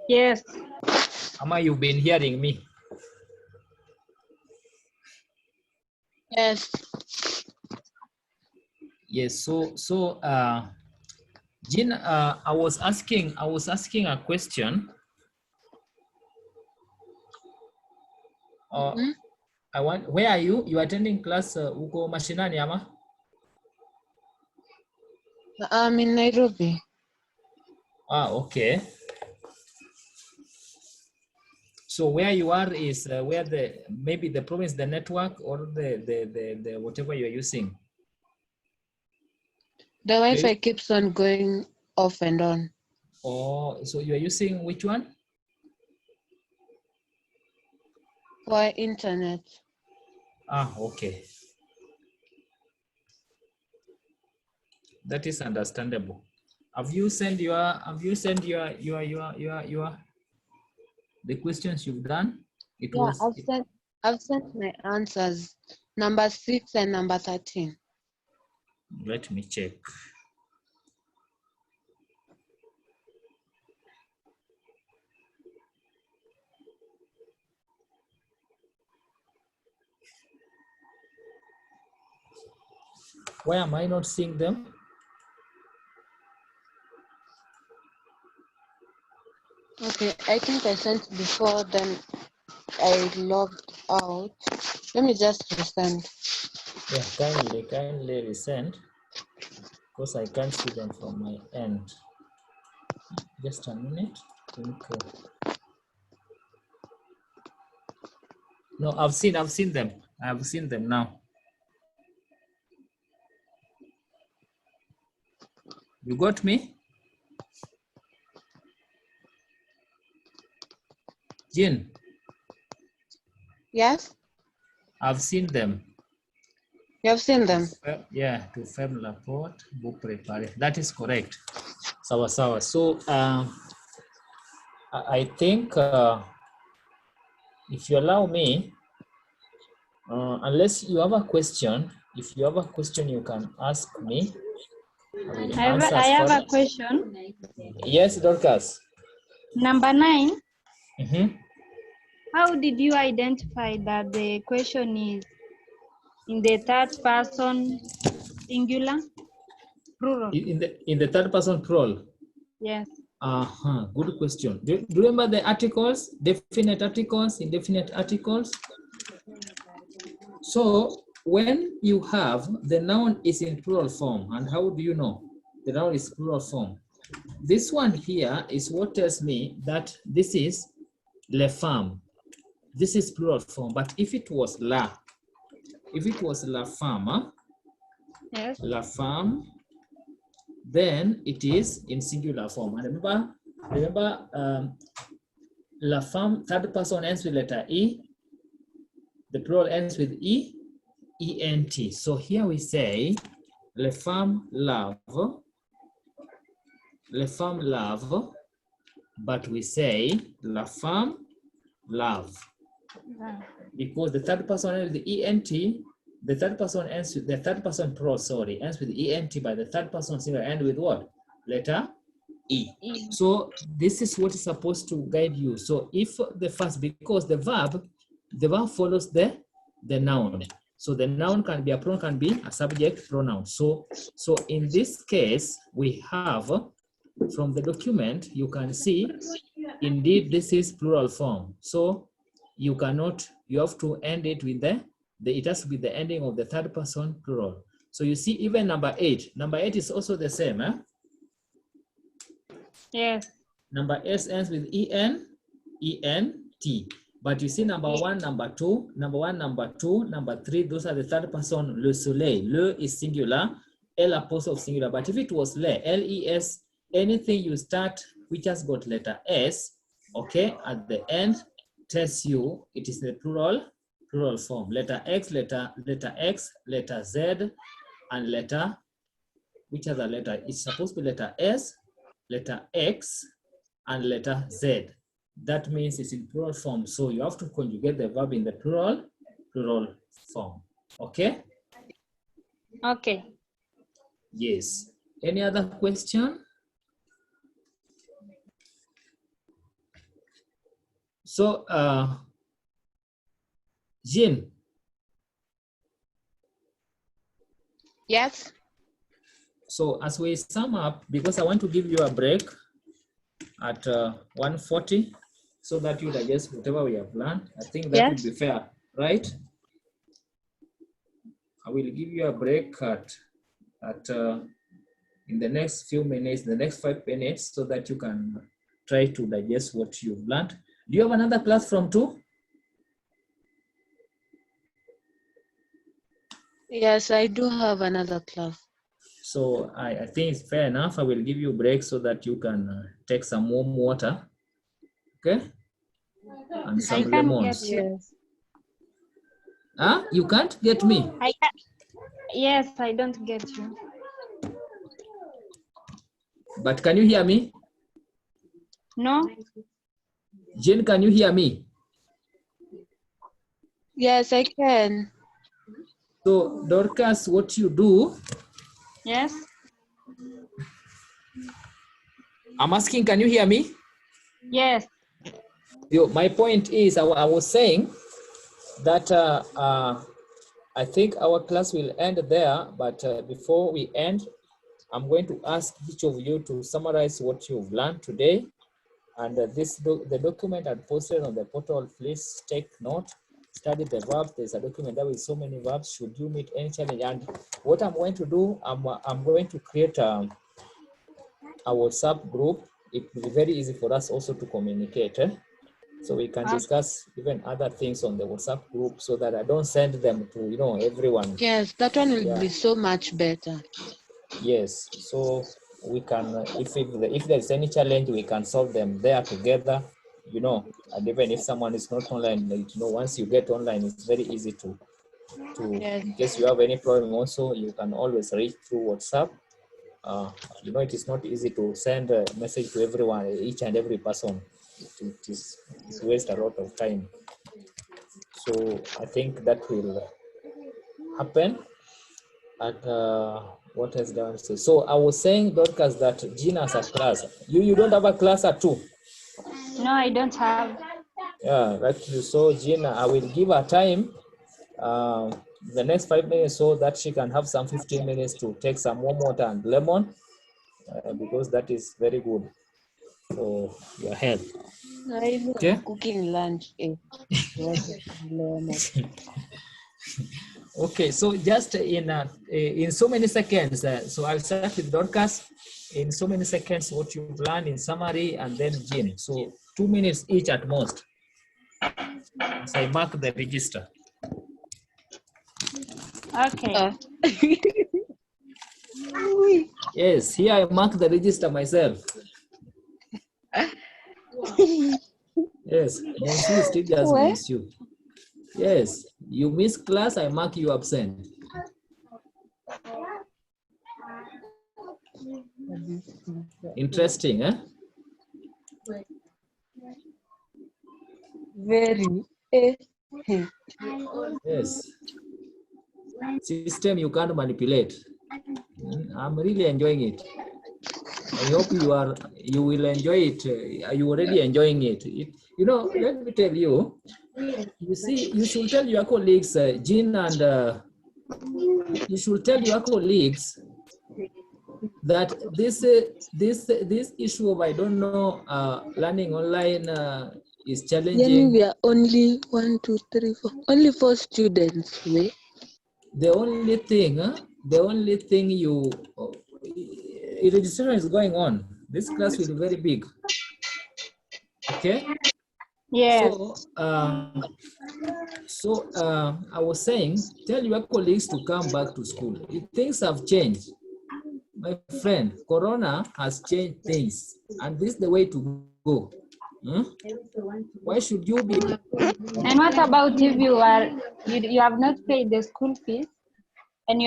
Yes. Ama, you've been hearing me? Yes. Yes, so Jean, I was asking a question. Where are you? You attending class uko mashinani ama? I'm in Nairobi. Okay. So where you are is where maybe the problem is the network or the whatever you're using. The Wi-Fi keeps on going off and on. Oh, so you're using which one? For internet. Okay. That is understandable. Have you sent the questions you've done? I've sent my answers. Number 6 and number 13. Let me check. Why am I not seeing them? Okay, I think I sent before, then I logged out. Let me just resend. Yeah, kindly resend, because I can't see them from my end. Just a minute. I think, no, I've seen them. I've seen them now. You got me? Jean, Yes? I've seen them. You have seen them? Yeah, to faire rapport, vous préparer. That is correct. Sawa sawa. So I think if you allow me, unless you have a question, if you have a question, you can ask me. I have a question. Yes, Dorcas. Number 9. Mm-hmm. How did you identify that the question is in the third person singular plural? In the third person plural. Yes. Good question. Do you remember the articles, definite articles, indefinite articles? So when you have the noun is in plural form, and how do you know the noun is plural form? This one here is what tells me that this is les femmes. This is plural form, but if it was la femme, Yes. la femme, then it is in singular form. And remember, la femme, third person ends with letter E. The plural ends with E, E-N-T. So here we say, les femmes lave, but we say, la femme lave. Because the third person ends with the E-N-T, the third person ends with, the third person plural, sorry, ends with E-N-T, but the third person singular ends with what? Letter E. So this is what is supposed to guide you. So if the first, because the verb follows the noun. So the noun can be a pronoun, can be a subject pronoun. So in this case, we have from the document, you can see, indeed, this is plural form. So you cannot, you have to end it with it has to be the ending of the third person plural. So you see, even number 8 is also the same, eh? Yes. Number 8 ends with E-N-T. But you see number 1, number 2, number 3, those are the third person, le soleil. Le is singular, L apostrophe singular. But if it was le, L-E-S, anything you start which has got letter S, okay, at the end, tells you it is the plural form. Letter X, letter X, letter Z, and letter, which other letter? It's supposed to be letter S, letter X, and letter Z. That means it's in plural form. So you have to conjugate the verb in the plural form. Okay? Okay. Yes. Any other question? So, Jean. Yes. So as we sum up, because I want to give you a break at 1:40, so that you digest whatever we have learned. I think that would be fair, right? I will give you a break at in the next few minutes, the next 5 minutes, so that you can try to digest what you've learned. Do you have another class from 2? Yes, I do have another class. So I think it's fair enough. I will give you a break so that you can take some warm water, okay? And some lemons. Yes. Huh? You can't get me? Yes, I don't get you. But can you hear me? No? Jane, can you hear me? Yes, I can. So, Dorcas, what you do? Yes. I'm asking, can you hear me? Yes. My point is, I was saying that I think our class will end there, but before we end, I'm going to ask each of you to summarize what you've learned today. And the document I posted on the portal, please take note, study the verbs. There's a document there with so many verbs. Should you meet any challenge? And what I'm going to do, I'm going to create a WhatsApp group. It will be very easy for us also to communicate. So we can discuss even other things on the WhatsApp group so that I don't send them to, everyone. Yes, that one will be so much better. Yes, so we can, if there's any challenge, we can solve them there together, and even if someone is not online, once you get online, it's very easy to in case you have any problem also, you can always reach through WhatsApp. It is not easy to send a message to everyone, each and every person. It wastes a lot of time. So I think that will happen. And what has done so I was saying, Dorcas, that Gina has a class. You don't have a class at 2? No, I don't have. Yeah, like you saw, Gina, I will give her time the next 5 minutes so that she can have some 15 minutes to take some warm water and lemon because that is very good for your health. Okay. Cooking lunch. Okay, so just in so many seconds, so I'll start with Dorcas. In so many seconds, what you've learned in summary, and then Jean. So 2 minutes each at most. So I mark the register. Okay. Yes, here I mark the register myself. Yes, Monsi still just miss you. Yes, you miss class, I mark you absent. Interesting, eh? Very. Yes. System you can't manipulate. I'm really enjoying it. I hope you will enjoy it. You already enjoying it. Let me tell you. You see, you should tell your colleagues, Jean, and you should tell your colleagues that this issue of learning online is challenging. We are only 1, 2, 3, 4. Only 4 students. The only thing registration is going on. This class will be very big. Okay. Yes. So I was saying, tell your colleagues to come back to school. Things have changed. My friend, Corona has changed things, and this is the way to go. Why should you be? And what about if you have not paid the school fees and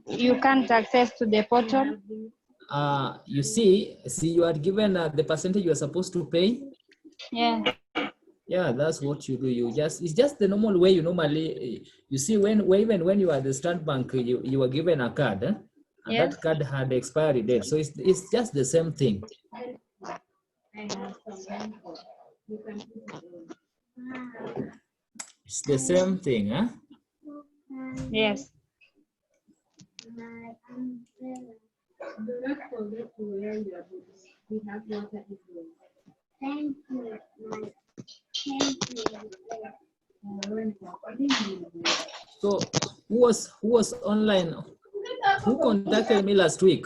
you can't access to the portal? You see, you are given the percentage you are supposed to pay. Yeah. Yeah, that's what you do. It's just the normal way you normally, you see, even when you are at the State Bank, you were given a card, and yes. That card had expiry date. So it's just the same thing. It's the same thing, huh? Yes. Do not forget to wear your boots. We have water everywhere. Thank you. So who was online? Who contacted me last week?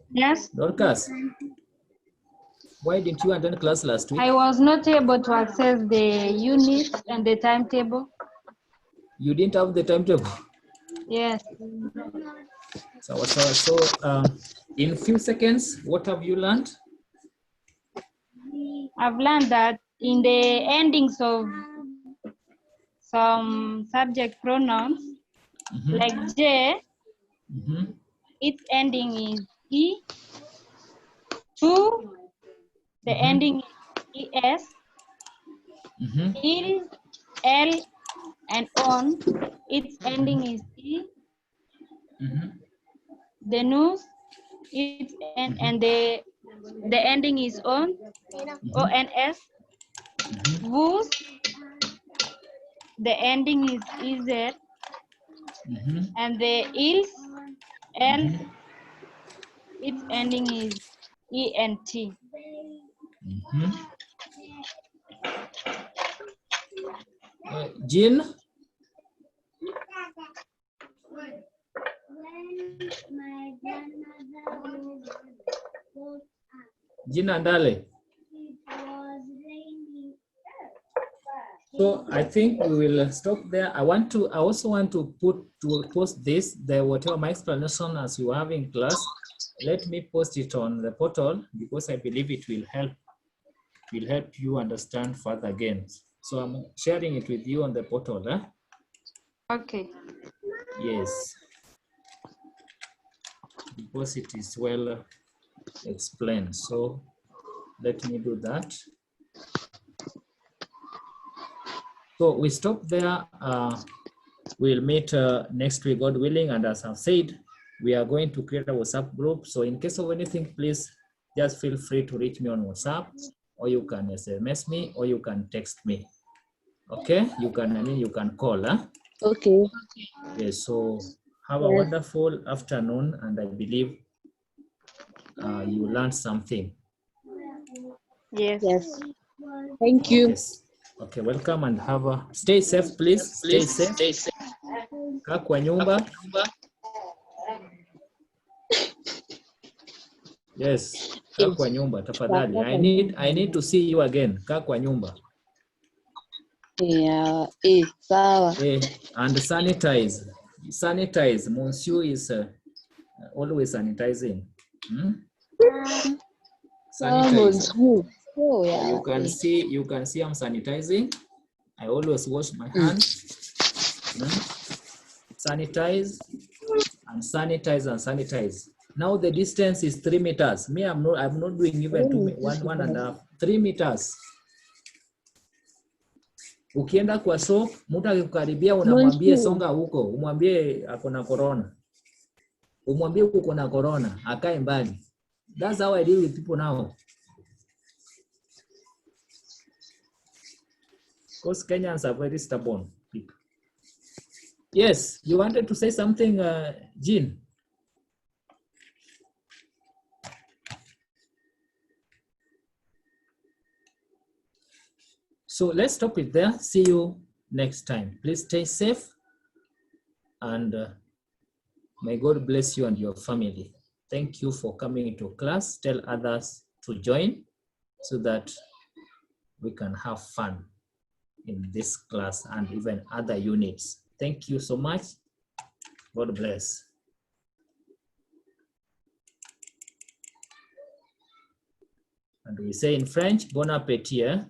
Yes. Dorcas, why didn't you attend class last week? I was not able to access the unit and the timetable. You didn't have the timetable? Yes. So in few seconds, what have you learned? I've learned that in the endings of some subject pronouns, like J, its ending is E. To, the ending is ES. Il, L, and on, its ending is E. The news, its and the ending is on, ONS. Whose, the ending is EZ. And the ills, L, its ending is ENT. Jean? Jean Andale. So I think we will stop there. I also want to post this, whatever my explanation as you have in class. Let me post it on the portal because I believe it will help you understand further again. So I'm sharing it with you on the portal. Okay. Yes. Because it is well explained. So let me do that. So we stop there. We'll meet next week, God willing. And as I've said, we are going to create a WhatsApp group. So in case of anything, please just feel free to reach me on WhatsApp, or you can SMS me, or you can text me. Okay? You can call. Okay. Yes, so have a wonderful afternoon, and I believe you learned something. Yes. Yes. Thank you. Yes. Okay, welcome and stay safe, please. Stay safe. Kaa kwa nyumba. Yes, kaa kwa nyumba tafadhali. I need to see you again. Kaa kwa nyumba. Yeah, sawa. And sanitize. Sanitize. Monsieur is always sanitizing. Sanitize. Oh, yeah. You can see I'm sanitizing. I always wash my hands. Sanitize and sanitize and sanitize. Now the distance is 3 meters. Me, I'm not doing even 1.5. 3 meters. Ukienda kwa shop, mtu akikukaribia unamwambia songa huko, umwambie ako na corona. Umwambie uko na corona, akae mbali. That's how I deal with people now. Because Kenyans are very stubborn people. Yes, you wanted to say something, Jean? So let's stop it there. See you next time. Please stay safe, and may God bless you and your family. Thank you for coming into class. Tell others to join so that we can have fun in this class and even other units. Thank you so much. God bless. And we say in French, bon appétit.